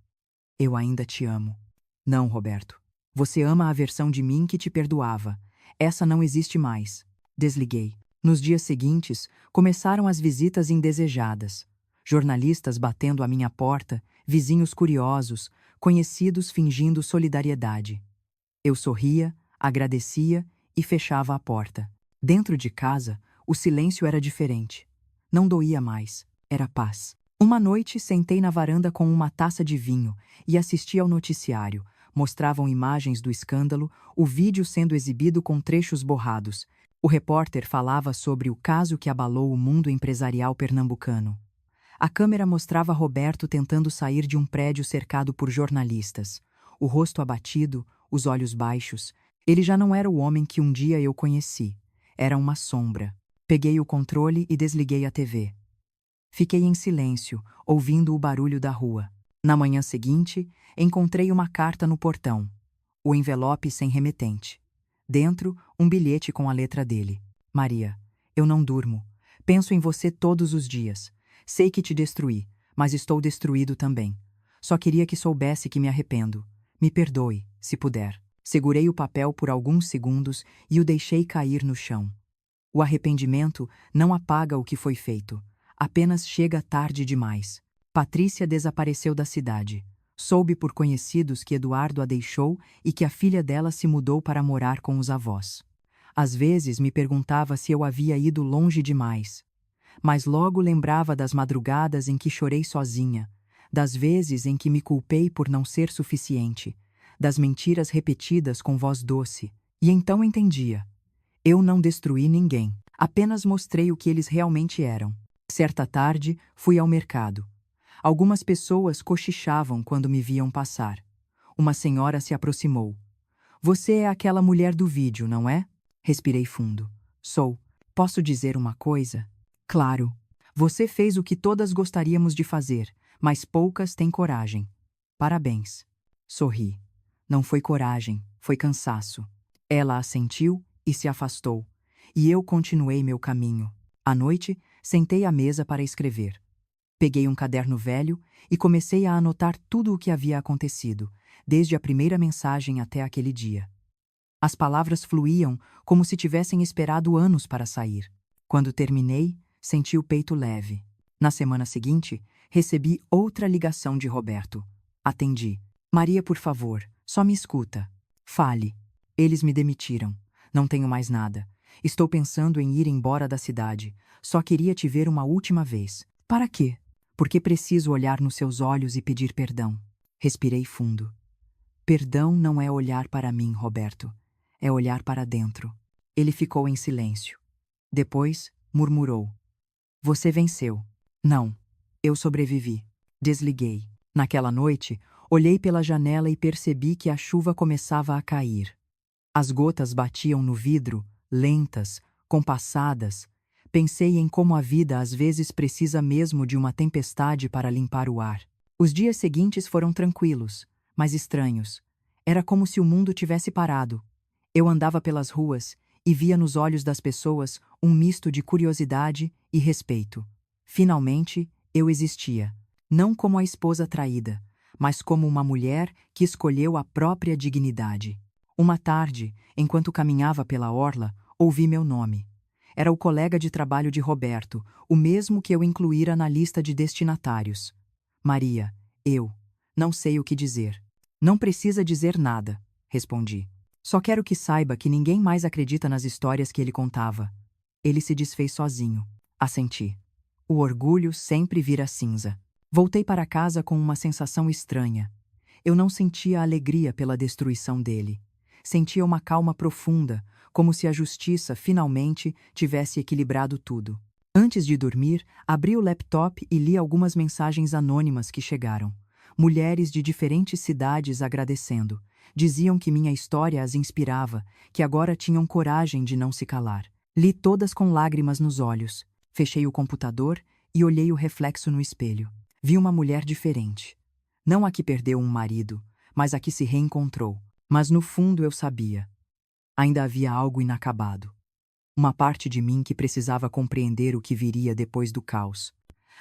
Eu ainda te amo. Não, Roberto. Você ama a versão de mim que te perdoava. Essa não existe mais. Desliguei. Nos dias seguintes, começaram as visitas indesejadas. Jornalistas batendo à minha porta, vizinhos curiosos, conhecidos fingindo solidariedade. Eu sorria, agradecia e fechava a porta. Dentro de casa, o silêncio era diferente. Não doía mais, era paz. Uma noite, sentei na varanda com uma taça de vinho e assisti ao noticiário. Mostravam imagens do escândalo, o vídeo sendo exibido com trechos borrados. O repórter falava sobre o caso que abalou o mundo empresarial pernambucano. A câmera mostrava Roberto tentando sair de um prédio cercado por jornalistas. O rosto abatido, os olhos baixos. Ele já não era o homem que um dia eu conheci. Era uma sombra. Peguei o controle e desliguei a TV. Fiquei em silêncio, ouvindo o barulho da rua. Na manhã seguinte, encontrei uma carta no portão. O envelope sem remetente. Dentro, um bilhete com a letra dele. Maria, eu não durmo. Penso em você todos os dias. Sei que te destruí, mas estou destruído também. Só queria que soubesse que me arrependo. Me perdoe, se puder. Segurei o papel por alguns segundos e o deixei cair no chão. O arrependimento não apaga o que foi feito. Apenas chega tarde demais. Patrícia desapareceu da cidade. Soube por conhecidos que Eduardo a deixou e que a filha dela se mudou para morar com os avós. Às vezes me perguntava se eu havia ido longe demais. Mas logo lembrava das madrugadas em que chorei sozinha, das vezes em que me culpei por não ser suficiente, das mentiras repetidas com voz doce. E então entendia. Eu não destruí ninguém, apenas mostrei o que eles realmente eram. Certa tarde, fui ao mercado. Algumas pessoas cochichavam quando me viam passar. Uma senhora se aproximou. Você é aquela mulher do vídeo, não é? Respirei fundo. Sou. Posso dizer uma coisa? Claro. Você fez o que todas gostaríamos de fazer, mas poucas têm coragem. Parabéns. Sorri. Não foi coragem, foi cansaço. Ela assentiu e se afastou. E eu continuei meu caminho. À noite, sentei à mesa para escrever. Peguei um caderno velho e comecei a anotar tudo o que havia acontecido, desde a primeira mensagem até aquele dia. As palavras fluíam como se tivessem esperado anos para sair. Quando terminei, senti o peito leve. Na semana seguinte, recebi outra ligação de Roberto. Atendi. Maria, por favor, só me escuta. Fale. Eles me demitiram. Não tenho mais nada. Estou pensando em ir embora da cidade. Só queria te ver uma última vez. Para quê? Porque preciso olhar nos seus olhos e pedir perdão. Respirei fundo. Perdão não é olhar para mim, Roberto. É olhar para dentro. Ele ficou em silêncio. Depois, murmurou. Você venceu. Não. Eu sobrevivi. Desliguei. Naquela noite, olhei pela janela e percebi que a chuva começava a cair. As gotas batiam no vidro, lentas, compassadas. Pensei em como a vida às vezes precisa mesmo de uma tempestade para limpar o ar. Os dias seguintes foram tranquilos, mas estranhos. Era como se o mundo tivesse parado. Eu andava pelas ruas e via nos olhos das pessoas um misto de curiosidade e respeito. Finalmente, eu existia. Não como a esposa traída, mas como uma mulher que escolheu a própria dignidade. Uma tarde, enquanto caminhava pela orla, ouvi meu nome. Era o colega de trabalho de Roberto, o mesmo que eu incluíra na lista de destinatários. Maria, eu. Não sei o que dizer. Não precisa dizer nada, respondi. Só quero que saiba que ninguém mais acredita nas histórias que ele contava. Ele se desfez sozinho. Assenti. O orgulho sempre vira cinza. Voltei para casa com uma sensação estranha. Eu não sentia alegria pela destruição dele. Sentia uma calma profunda, como se a justiça finalmente tivesse equilibrado tudo. Antes de dormir, abri o laptop e li algumas mensagens anônimas que chegaram. Mulheres de diferentes cidades agradecendo. Diziam que minha história as inspirava, que agora tinham coragem de não se calar. Li todas com lágrimas nos olhos. Fechei o computador e olhei o reflexo no espelho. Vi uma mulher diferente. Não a que perdeu um marido, mas a que se reencontrou. Mas no fundo eu sabia. Ainda havia algo inacabado. Uma parte de mim que precisava compreender o que viria depois do caos.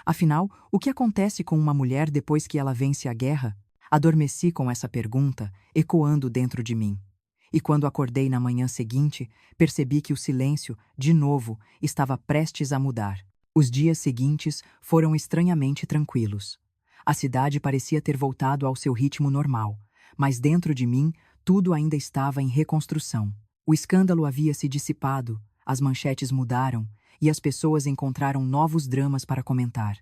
Afinal, o que acontece com uma mulher depois que ela vence a guerra? Adormeci com essa pergunta, ecoando dentro de mim. E quando acordei na manhã seguinte, percebi que o silêncio, de novo, estava prestes a mudar. Os dias seguintes foram estranhamente tranquilos. A cidade parecia ter voltado ao seu ritmo normal, mas dentro de mim tudo ainda estava em reconstrução. O escândalo havia se dissipado, as manchetes mudaram e as pessoas encontraram novos dramas para comentar.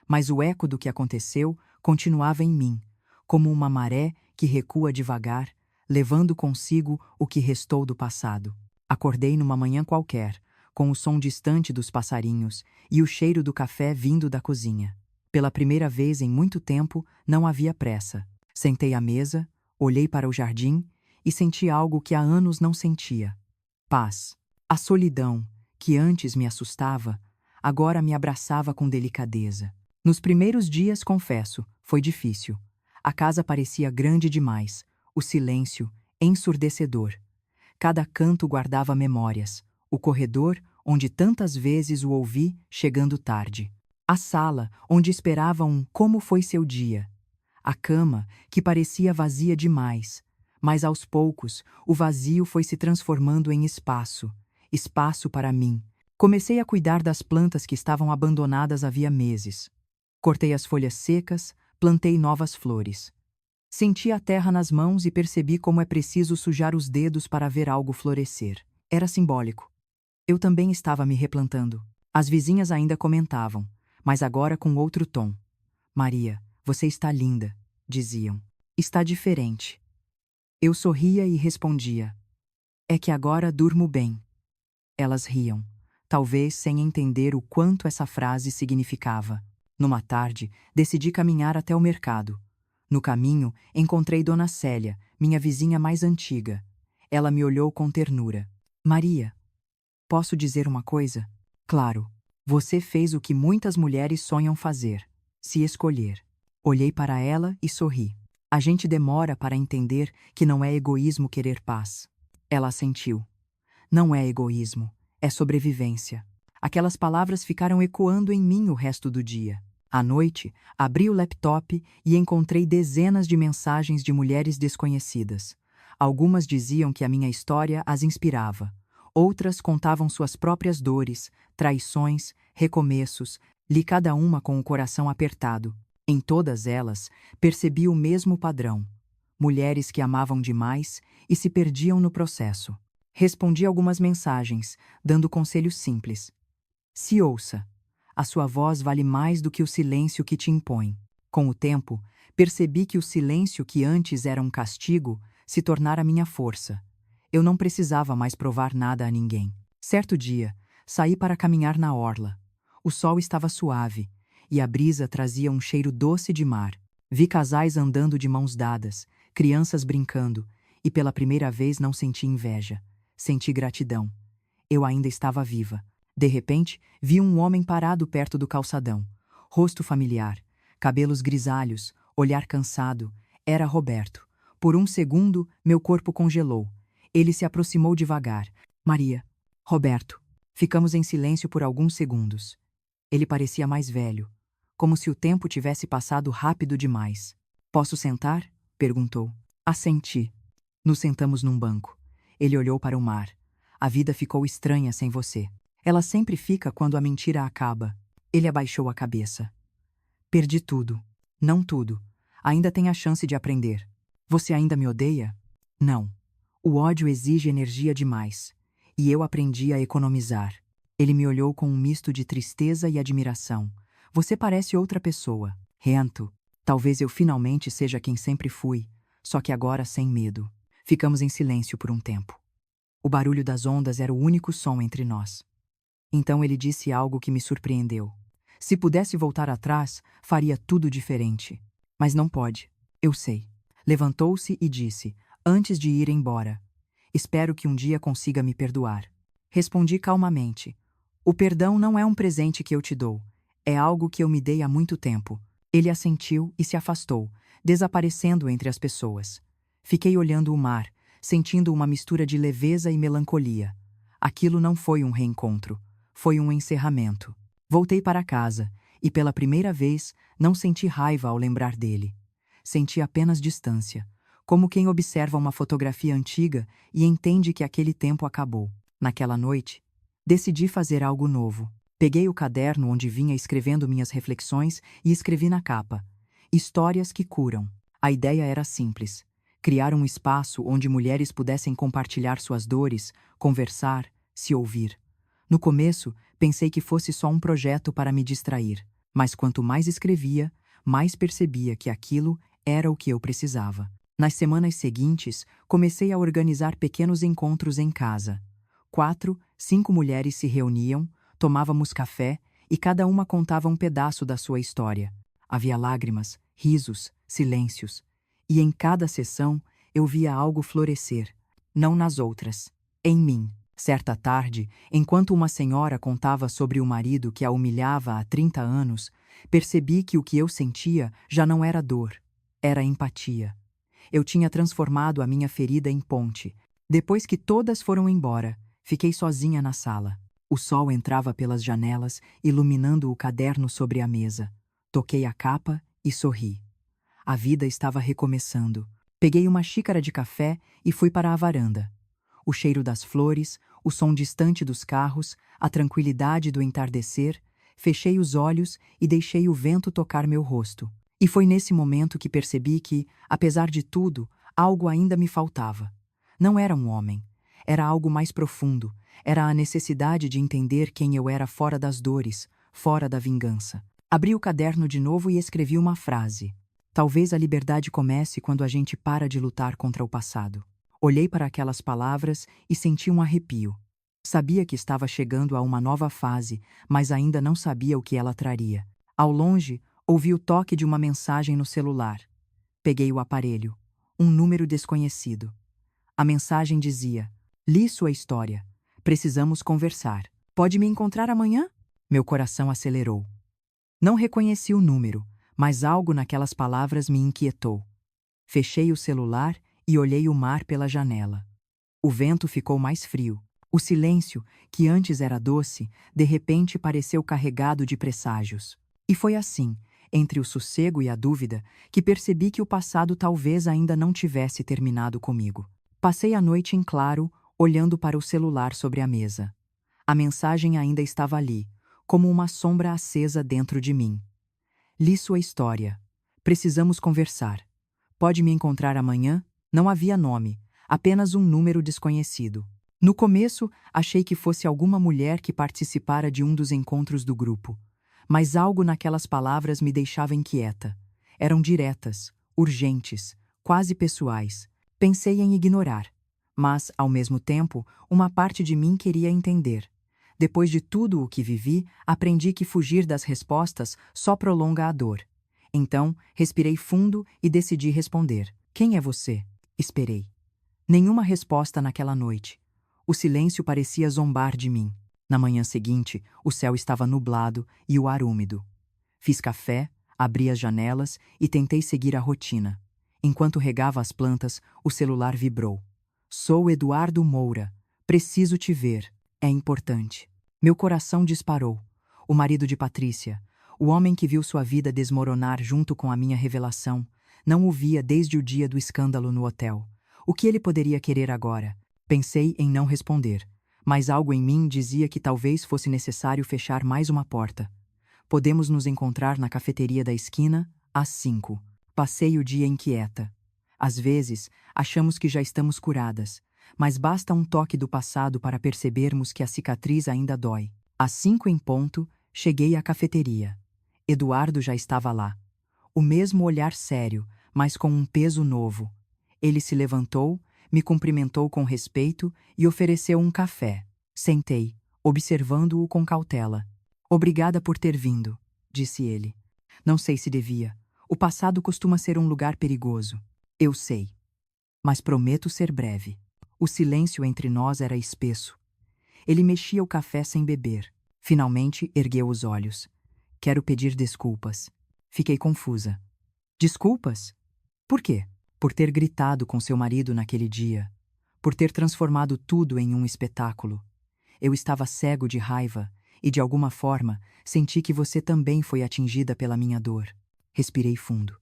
Mas o eco do que aconteceu continuava em mim, como uma maré que recua devagar, levando consigo o que restou do passado. Acordei numa manhã qualquer, com o som distante dos passarinhos e o cheiro do café vindo da cozinha. Pela primeira vez em muito tempo, não havia pressa. Sentei à mesa, olhei para o jardim e senti algo que há anos não sentia: paz. A solidão, que antes me assustava, agora me abraçava com delicadeza. Nos primeiros dias, confesso, foi difícil. A casa parecia grande demais, o silêncio ensurdecedor. Cada canto guardava memórias. O corredor, onde tantas vezes o ouvi chegando tarde. A sala, onde esperava um "como foi seu dia?". A cama, que parecia vazia demais. Mas aos poucos, o vazio foi se transformando em espaço. Espaço para mim. Comecei a cuidar das plantas que estavam abandonadas havia meses. Cortei as folhas secas, plantei novas flores. Senti a terra nas mãos e percebi como é preciso sujar os dedos para ver algo florescer. Era simbólico. Eu também estava me replantando. As vizinhas ainda comentavam, mas agora com outro tom. "Maria, você está linda", diziam. "Está diferente". Eu sorria e respondia: "É que agora durmo bem". Elas riam, talvez sem entender o quanto essa frase significava. Numa tarde, decidi caminhar até o mercado. No caminho, encontrei Dona Célia, minha vizinha mais antiga. Ela me olhou com ternura. "Maria, posso dizer uma coisa?" "Claro. Você fez o que muitas mulheres sonham fazer: se escolher". Olhei para ela e sorri. "A gente demora para entender que não é egoísmo querer paz". Ela assentiu. "Não é egoísmo, é sobrevivência". Aquelas palavras ficaram ecoando em mim o resto do dia. À noite, abri o laptop e encontrei dezenas de mensagens de mulheres desconhecidas. Algumas diziam que a minha história as inspirava. Outras contavam suas próprias dores, traições, recomeços, li cada uma com o coração apertado. Em todas elas, percebi o mesmo padrão: mulheres que amavam demais e se perdiam no processo. Respondi algumas mensagens, dando conselhos simples. "Se ouça. A sua voz vale mais do que o silêncio que te impõe". Com o tempo, percebi que o silêncio que antes era um castigo se tornara minha força. Eu não precisava mais provar nada a ninguém. Certo dia, saí para caminhar na orla. O sol estava suave e a brisa trazia um cheiro doce de mar. Vi casais andando de mãos dadas, crianças brincando, e pela primeira vez não senti inveja. Senti gratidão. Eu ainda estava viva. De repente, vi um homem parado perto do calçadão. Rosto familiar, cabelos grisalhos, olhar cansado. Era Roberto. Por um segundo, meu corpo congelou. Ele se aproximou devagar. "Maria." "Roberto." Ficamos em silêncio por alguns segundos. Ele parecia mais velho, como se o tempo tivesse passado rápido demais. "Posso sentar?" perguntou. Assenti. Nos sentamos num banco. Ele olhou para o mar. "A vida ficou estranha sem você. Ela sempre fica quando a mentira acaba." Ele abaixou a cabeça. "Perdi tudo." "Não tudo. Ainda tem a chance de aprender." "Você ainda me odeia?" "Não. O ódio exige energia demais. E eu aprendi a economizar." Ele me olhou com um misto de tristeza e admiração. "Você parece outra pessoa." "Rento. Talvez eu finalmente seja quem sempre fui, só que agora sem medo." Ficamos em silêncio por um tempo. O barulho das ondas era o único som entre nós. Então ele disse algo que me surpreendeu. Se pudesse voltar atrás, faria tudo diferente. Mas não pode. Eu sei. Levantou-se e disse, antes de ir embora: "Espero que um dia consiga me perdoar." Respondi calmamente: "O perdão não é um presente que eu te dou. É algo que eu me dei há muito tempo." Ele assentiu e se afastou, desaparecendo entre as pessoas. Fiquei olhando o mar, sentindo uma mistura de leveza e melancolia. Aquilo não foi um reencontro, foi um encerramento. Voltei para casa e, pela primeira vez, não senti raiva ao lembrar dele. Senti apenas distância, como quem observa uma fotografia antiga e entende que aquele tempo acabou. Naquela noite, decidi fazer algo novo. Peguei o caderno onde vinha escrevendo minhas reflexões e escrevi na capa: "Histórias que curam." A ideia era simples: criar um espaço onde mulheres pudessem compartilhar suas dores, conversar, se ouvir. No começo, pensei que fosse só um projeto para me distrair, mas quanto mais escrevia, mais percebia que aquilo era o que eu precisava. Nas semanas seguintes, comecei a organizar pequenos encontros em casa. 4, 5 mulheres se reuniam, tomávamos café e cada uma contava um pedaço da sua história. Havia lágrimas, risos, silêncios. E em cada sessão eu via algo florescer, não nas outras, em mim. Certa tarde, enquanto uma senhora contava sobre o marido que a humilhava há 30 anos, percebi que o que eu sentia já não era dor, era empatia. Eu tinha transformado a minha ferida em ponte. Depois que todas foram embora, fiquei sozinha na sala. O sol entrava pelas janelas, iluminando o caderno sobre a mesa. Toquei a capa e sorri. A vida estava recomeçando. Peguei uma xícara de café e fui para a varanda. O cheiro das flores, o som distante dos carros, a tranquilidade do entardecer, fechei os olhos e deixei o vento tocar meu rosto. E foi nesse momento que percebi que, apesar de tudo, algo ainda me faltava. Não era um homem. Era algo mais profundo. Era a necessidade de entender quem eu era fora das dores, fora da vingança. Abri o caderno de novo e escrevi uma frase. Talvez a liberdade comece quando a gente para de lutar contra o passado. Olhei para aquelas palavras e senti um arrepio. Sabia que estava chegando a uma nova fase, mas ainda não sabia o que ela traria. Ao longe, ouvi o toque de uma mensagem no celular. Peguei o aparelho. Um número desconhecido. A mensagem dizia: "Li sua história. Precisamos conversar. Pode me encontrar amanhã?" Meu coração acelerou. Não reconheci o número, mas algo naquelas palavras me inquietou. Fechei o celular e olhei o mar pela janela. O vento ficou mais frio. O silêncio, que antes era doce, de repente pareceu carregado de presságios. E foi assim, entre o sossego e a dúvida, que percebi que o passado talvez ainda não tivesse terminado comigo. Passei a noite em claro, olhando para o celular sobre a mesa. A mensagem ainda estava ali, como uma sombra acesa dentro de mim. Li sua história. Precisamos conversar. Pode me encontrar amanhã? Não havia nome, apenas um número desconhecido. No começo, achei que fosse alguma mulher que participara de um dos encontros do grupo. Mas algo naquelas palavras me deixava inquieta. Eram diretas, urgentes, quase pessoais. Pensei em ignorar. Mas, ao mesmo tempo, uma parte de mim queria entender. Depois de tudo o que vivi, aprendi que fugir das respostas só prolonga a dor. Então, respirei fundo e decidi responder. "Quem é você?" Esperei. Nenhuma resposta naquela noite. O silêncio parecia zombar de mim. Na manhã seguinte, o céu estava nublado e o ar úmido. Fiz café, abri as janelas e tentei seguir a rotina. Enquanto regava as plantas, o celular vibrou. "Sou Eduardo Moura. Preciso te ver. É importante." Meu coração disparou. O marido de Patrícia, o homem que viu sua vida desmoronar junto com a minha revelação, não o via desde o dia do escândalo no hotel. O que ele poderia querer agora? Pensei em não responder, mas algo em mim dizia que talvez fosse necessário fechar mais uma porta. "Podemos nos encontrar na cafeteria da esquina, às 5. Passei o dia inquieta. Às vezes, achamos que já estamos curadas, mas basta um toque do passado para percebermos que a cicatriz ainda dói. Às 5 em ponto, cheguei à cafeteria. Eduardo já estava lá. O mesmo olhar sério, mas com um peso novo. Ele se levantou, me cumprimentou com respeito e ofereceu um café. Sentei, observando-o com cautela. "Obrigada por ter vindo", disse ele. "Não sei se devia. O passado costuma ser um lugar perigoso." "Eu sei. Mas prometo ser breve." O silêncio entre nós era espesso. Ele mexia o café sem beber. Finalmente, ergueu os olhos. "Quero pedir desculpas." Fiquei confusa. "Desculpas? Por quê?" "Por ter gritado com seu marido naquele dia. Por ter transformado tudo em um espetáculo. Eu estava cego de raiva e, de alguma forma, senti que você também foi atingida pela minha dor." Respirei fundo.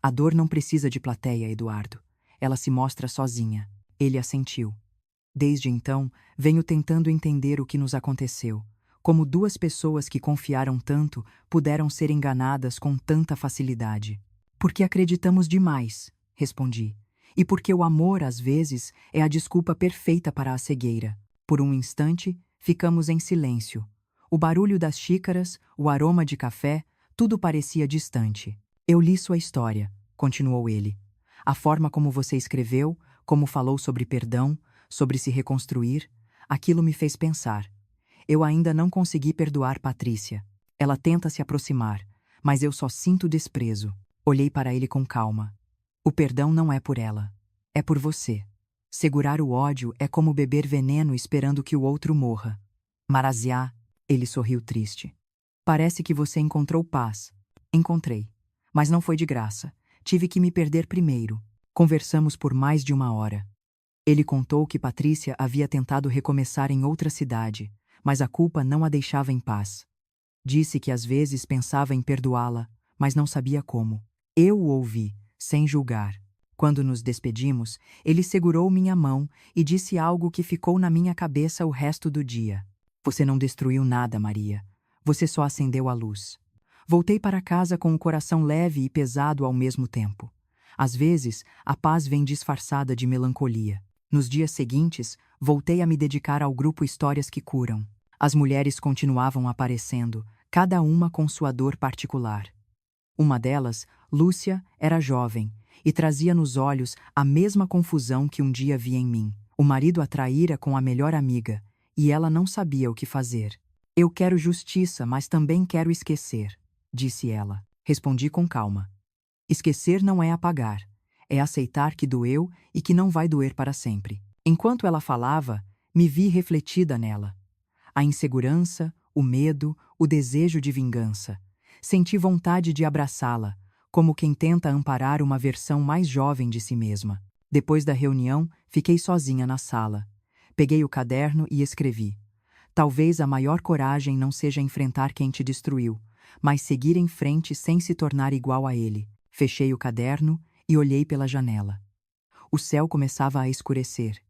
"A dor não precisa de plateia, Eduardo. Ela se mostra sozinha." Ele assentiu. "Desde então, venho tentando entender o que nos aconteceu. Como duas pessoas que confiaram tanto puderam ser enganadas com tanta facilidade." "Porque acreditamos demais", respondi. "E porque o amor, às vezes, é a desculpa perfeita para a cegueira." Por um instante, Ficamos em silêncio. O barulho das xícaras, o aroma de café, tudo parecia distante. Eu li sua história, continuou ele. A forma como você escreveu, como falou sobre perdão, sobre se reconstruir, aquilo me fez pensar. Eu ainda não consegui perdoar Patrícia. Ela tenta se aproximar, mas eu só sinto desprezo. Olhei para ele com calma. O perdão não é por ela. É por você. Segurar o ódio é como beber veneno esperando que o outro morra. Marasiá, ele sorriu triste. Parece que você encontrou paz. Encontrei. Mas não foi de graça. Tive que me perder primeiro. Conversamos por mais de 1 hora. Ele contou que Patrícia havia tentado recomeçar em outra cidade, mas a culpa não a deixava em paz. Disse que às vezes pensava em perdoá-la, mas não sabia como. Eu o ouvi, sem julgar. Quando nos despedimos, ele segurou minha mão e disse algo que ficou na minha cabeça o resto do dia. Você não destruiu nada, Maria. Você só acendeu a luz. Voltei para casa com o coração leve e pesado ao mesmo tempo. Às vezes, a paz vem disfarçada de melancolia. Nos dias seguintes, voltei a me dedicar ao grupo Histórias que Curam. As mulheres continuavam aparecendo, cada uma com sua dor particular. Uma delas, Lúcia, era jovem e trazia nos olhos a mesma confusão que um dia vi em mim. O marido a traíra com a melhor amiga, e ela não sabia o que fazer. Eu quero justiça, mas também quero esquecer, disse ela. Respondi com calma. Esquecer não é apagar, é aceitar que doeu e que não vai doer para sempre. Enquanto ela falava, me vi refletida nela. A insegurança, o medo, o desejo de vingança. Senti vontade de abraçá-la, como quem tenta amparar uma versão mais jovem de si mesma. Depois da reunião, fiquei sozinha na sala. Peguei o caderno e escrevi. Talvez a maior coragem não seja enfrentar quem te destruiu, mas seguir em frente sem se tornar igual a ele. Fechei o caderno e olhei pela janela. O céu começava a escurecer.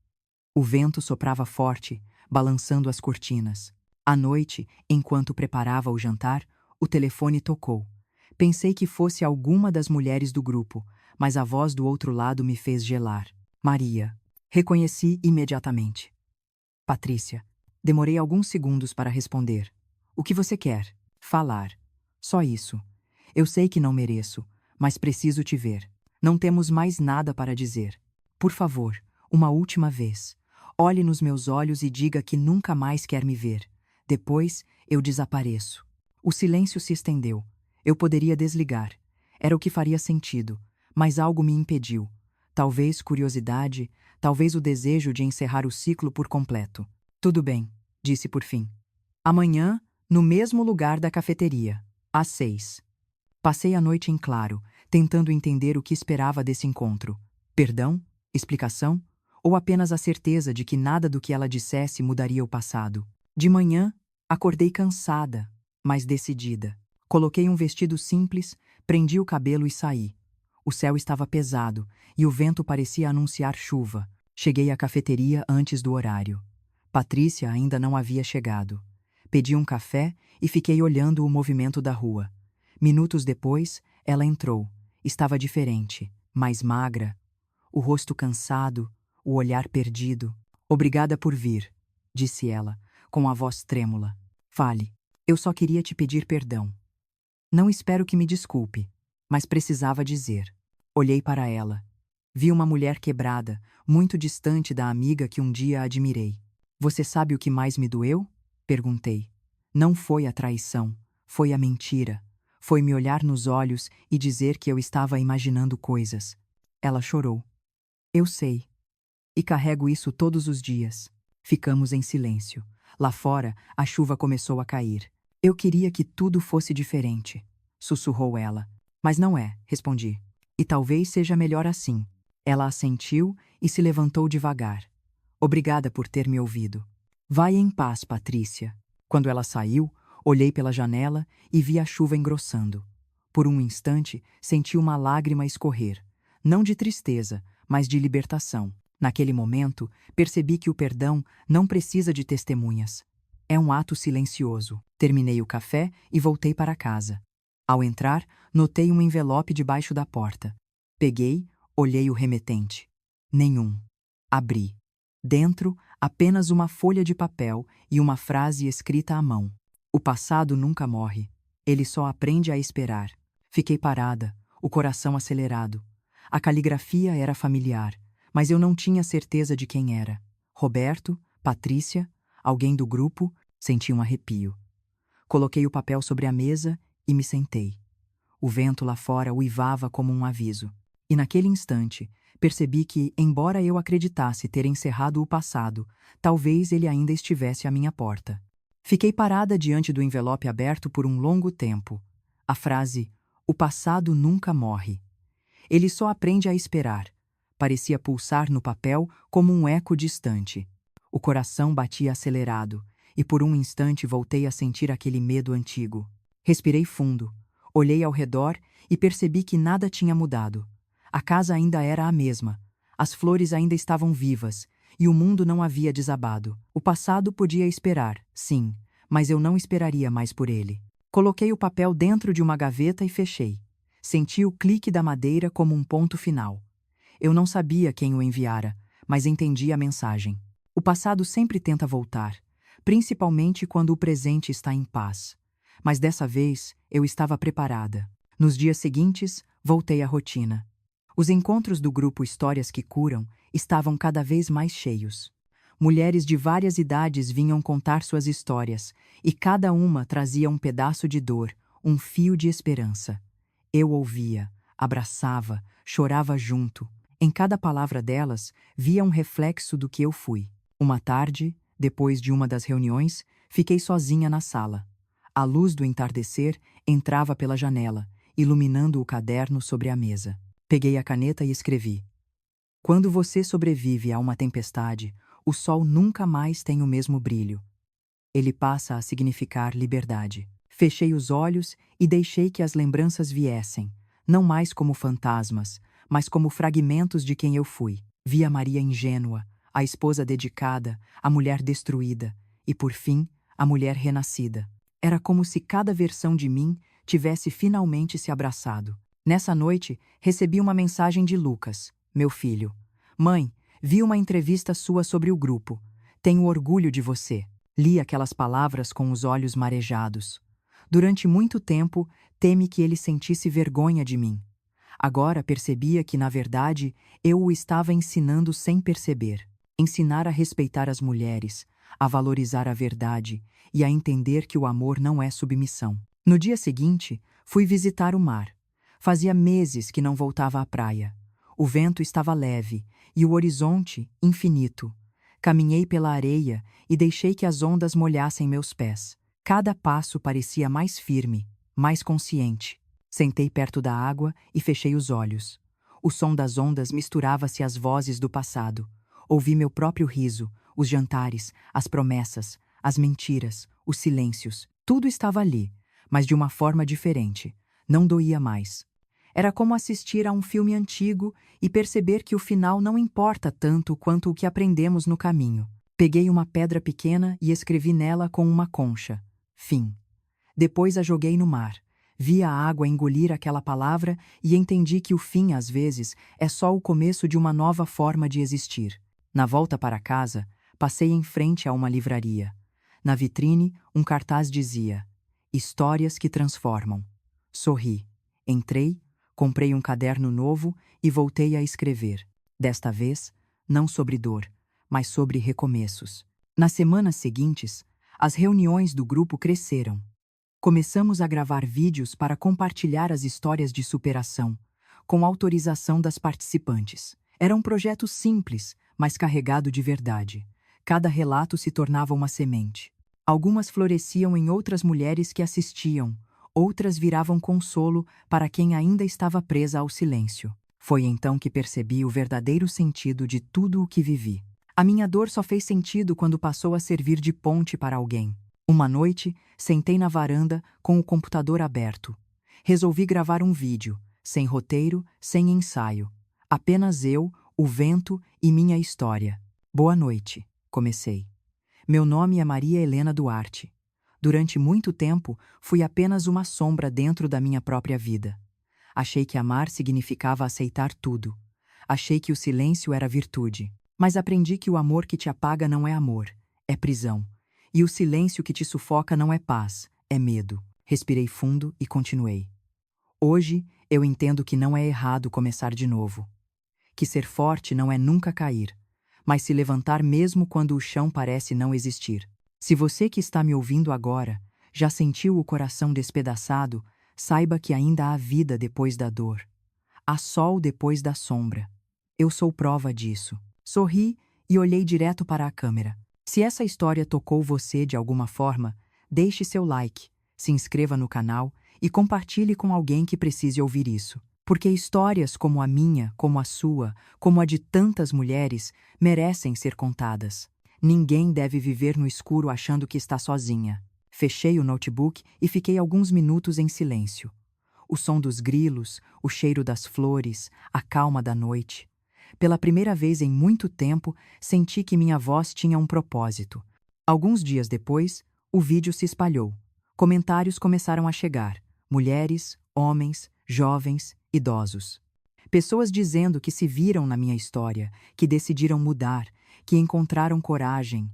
O vento soprava forte, balançando as cortinas. À noite, enquanto preparava o jantar, o telefone tocou. Pensei que fosse alguma das mulheres do grupo, mas a voz do outro lado me fez gelar. Maria. Reconheci imediatamente. Patrícia. Demorei alguns segundos para responder. O que você quer? Falar. Só isso. Eu sei que não mereço, mas preciso te ver. Não temos mais nada para dizer. Por favor, uma última vez. Olhe nos meus olhos e diga que nunca mais quer me ver. Depois, eu desapareço. O silêncio se estendeu. Eu poderia desligar. Era o que faria sentido, mas algo me impediu. Talvez curiosidade, talvez o desejo de encerrar o ciclo por completo. Tudo bem, disse por fim. Amanhã, no mesmo lugar da cafeteria, às 6. Passei a noite em claro, tentando entender o que esperava desse encontro. Perdão? Explicação? Ou apenas a certeza de que nada do que ela dissesse mudaria o passado? De manhã, acordei cansada, mas decidida. Coloquei um vestido simples, prendi o cabelo e saí. O céu estava pesado e o vento parecia anunciar chuva. Cheguei à cafeteria antes do horário. Patrícia ainda não havia chegado. Pedi um café e fiquei olhando o movimento da rua. Minutos depois, ela entrou. Estava diferente, mais magra, o rosto cansado, o olhar perdido. Obrigada por vir, disse ela, com a voz trêmula. Fale, eu só queria te pedir perdão. Não espero que me desculpe, mas precisava dizer. Olhei para ela. Vi uma mulher quebrada, muito distante da amiga que um dia admirei. Você sabe o que mais me doeu? Perguntei. Não foi a traição, foi a mentira. Foi me olhar nos olhos e dizer que eu estava imaginando coisas. Ela chorou. Eu sei. E carrego isso todos os dias. Ficamos em silêncio. Lá fora, a chuva começou a cair. Eu queria que tudo fosse diferente, sussurrou ela. Mas não é, respondi. E talvez seja melhor assim. Ela assentiu e se levantou devagar. Obrigada por ter me ouvido. Vai em paz, Patrícia. Quando ela saiu, olhei pela janela e vi a chuva engrossando. Por um instante, senti uma lágrima escorrer, não de tristeza, mas de libertação. Naquele momento, percebi que o perdão não precisa de testemunhas. É um ato silencioso. Terminei o café e voltei para casa. Ao entrar, notei um envelope debaixo da porta. Peguei, olhei o remetente. Nenhum. Abri. Dentro, Apenas uma folha de papel e uma frase escrita à mão. O passado nunca morre. Ele só aprende a esperar. Fiquei parada, o coração acelerado. A caligrafia era familiar, mas eu não tinha certeza de quem era. Roberto? Patrícia? Alguém do grupo? Senti um arrepio. Coloquei o papel sobre a mesa e me sentei. O vento lá fora uivava como um aviso. E naquele instante, percebi que, embora eu acreditasse ter encerrado o passado, talvez ele ainda estivesse à minha porta. Fiquei parada diante do envelope aberto por um longo tempo. A frase, "O passado nunca morre. Ele só aprende a esperar", parecia pulsar no papel como um eco distante. O coração batia acelerado, e por um instante voltei a sentir aquele medo antigo. Respirei fundo, olhei ao redor e percebi que nada tinha mudado. A casa ainda era a mesma, as flores ainda estavam vivas, e o mundo não havia desabado. O passado podia esperar, sim, mas eu não esperaria mais por ele. Coloquei o papel dentro de uma gaveta e fechei. Senti o clique da madeira como um ponto final. Eu não sabia quem o enviara, mas entendi a mensagem. O passado sempre tenta voltar, principalmente quando o presente está em paz. Mas dessa vez, eu estava preparada. Nos dias seguintes, voltei à rotina. Os encontros do grupo Histórias que Curam estavam cada vez mais cheios. Mulheres de várias idades vinham contar suas histórias, e cada uma trazia um pedaço de dor, um fio de esperança. Eu ouvia, abraçava, chorava junto. Em cada palavra delas, via um reflexo do que eu fui. Uma tarde, depois de uma das reuniões, fiquei sozinha na sala. A luz do entardecer entrava pela janela, iluminando o caderno sobre a mesa. Peguei a caneta e escrevi: "Quando você sobrevive a uma tempestade, o sol nunca mais tem o mesmo brilho. Ele passa a significar liberdade." Fechei os olhos e deixei que as lembranças viessem, não mais como fantasmas, mas como fragmentos de quem eu fui. Vi a Maria ingênua, a esposa dedicada, a mulher destruída e, por fim, a mulher renascida. Era como se cada versão de mim tivesse finalmente se abraçado. Nessa noite, recebi uma mensagem de Lucas, meu filho. "Mãe, vi uma entrevista sua sobre o grupo. Tenho orgulho de você." Li aquelas palavras com os olhos marejados. Durante muito tempo, temi que ele sentisse vergonha de mim. Agora percebia que, na verdade, eu o estava ensinando sem perceber. Ensinar a respeitar as mulheres, a valorizar a verdade e a entender que o amor não é submissão. No dia seguinte, fui visitar o mar. Fazia meses que não voltava à praia. O vento estava leve e o horizonte infinito. Caminhei pela areia e deixei que as ondas molhassem meus pés. Cada passo parecia mais firme, mais consciente. Sentei perto da água e fechei os olhos. O som das ondas misturava-se às vozes do passado. Ouvi meu próprio riso, os jantares, as promessas, as mentiras, os silêncios. Tudo estava ali, mas de uma forma diferente. Não doía mais. Era como assistir a um filme antigo e perceber que o final não importa tanto quanto o que aprendemos no caminho. Peguei uma pedra pequena e escrevi nela com uma concha: "Fim." Depois a joguei no mar. Vi a água engolir aquela palavra e entendi que o fim, às vezes, é só o começo de uma nova forma de existir. Na volta para casa, passei em frente a uma livraria. Na vitrine, um cartaz dizia: "Histórias que transformam." Sorri. Entrei, comprei um caderno novo e voltei a escrever. Desta vez, não sobre dor, mas sobre recomeços. Nas semanas seguintes, as reuniões do grupo cresceram. Começamos a gravar vídeos para compartilhar as histórias de superação, com autorização das participantes. Era um projeto simples, mas carregado de verdade. Cada relato se tornava uma semente. Algumas floresciam em outras mulheres que assistiam, outras viravam consolo para quem ainda estava presa ao silêncio. Foi então que percebi o verdadeiro sentido de tudo o que vivi. A minha dor só fez sentido quando passou a servir de ponte para alguém. Uma noite, sentei na varanda com o computador aberto. Resolvi gravar um vídeo, sem roteiro, sem ensaio. Apenas eu, o vento e minha história. "Boa noite", comecei. "Meu nome é Maria Helena Duarte. Durante muito tempo, fui apenas uma sombra dentro da minha própria vida. Achei que amar significava aceitar tudo. Achei que o silêncio era virtude. Mas aprendi que o amor que te apaga não é amor, é prisão. E o silêncio que te sufoca não é paz, é medo. Respirei fundo e continuei. Hoje, eu entendo que não é errado começar de novo. Que ser forte não é nunca cair, mas se levantar mesmo quando o chão parece não existir. Se você que está me ouvindo agora já sentiu o coração despedaçado, saiba que ainda há vida depois da dor. Há sol depois da sombra. Eu sou prova disso. Sorri e olhei direto para a câmera. Se essa história tocou você de alguma forma, deixe seu like, se inscreva no canal e compartilhe com alguém que precise ouvir isso. Porque histórias como a minha, como a sua, como a de tantas mulheres, merecem ser contadas. Ninguém deve viver no escuro achando que está sozinha. Fechei o notebook e fiquei alguns minutos em silêncio. O som dos grilos, o cheiro das flores, a calma da noite. Pela primeira vez em muito tempo, senti que minha voz tinha um propósito. Alguns dias depois, o vídeo se espalhou. Comentários começaram a chegar. Mulheres, homens, jovens, idosos. Pessoas dizendo que se viram na minha história, que decidiram mudar, que encontraram coragem.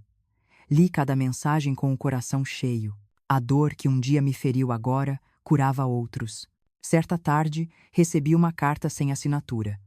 Li cada mensagem com o coração cheio. A dor que um dia me feriu agora curava outros. Certa tarde, recebi uma carta sem assinatura.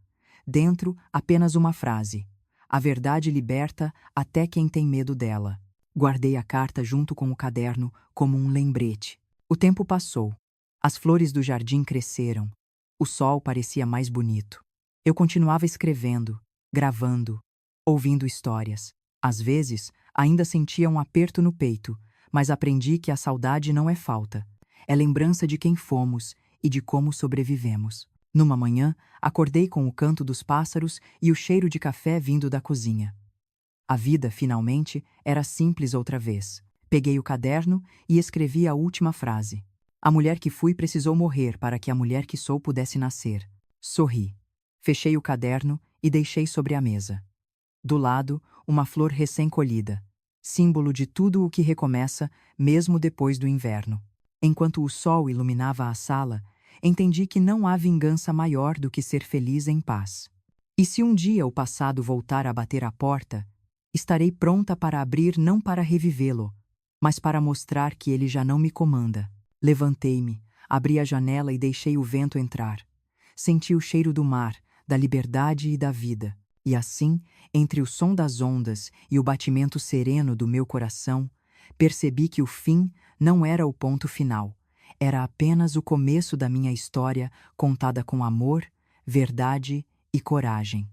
Dentro, apenas uma frase: a verdade liberta até quem tem medo dela. Guardei a carta junto com o caderno como um lembrete. O tempo passou. As flores do jardim cresceram. O sol parecia mais bonito. Eu continuava escrevendo, gravando, ouvindo histórias. Às vezes, ainda sentia um aperto no peito, mas aprendi que a saudade não é falta. É lembrança de quem fomos e de como sobrevivemos. Numa manhã, acordei com o canto dos pássaros e o cheiro de café vindo da cozinha. A vida, finalmente, era simples outra vez. Peguei o caderno e escrevi a última frase. A mulher que fui precisou morrer para que a mulher que sou pudesse nascer. Sorri. Fechei o caderno e deixei sobre a mesa. Do lado, uma flor recém-colhida, símbolo de tudo o que recomeça, mesmo depois do inverno. Enquanto o sol iluminava a sala, entendi que não há vingança maior do que ser feliz em paz. E se um dia o passado voltar a bater à porta, estarei pronta para abrir não para revivê-lo, mas para mostrar que ele já não me comanda. Levantei-me, abri a janela e deixei o vento entrar. Senti o cheiro do mar, da liberdade e da vida. E assim, entre o som das ondas e o batimento sereno do meu coração, percebi que o fim não era o ponto final. Era apenas o começo da minha história contada com amor, verdade e coragem.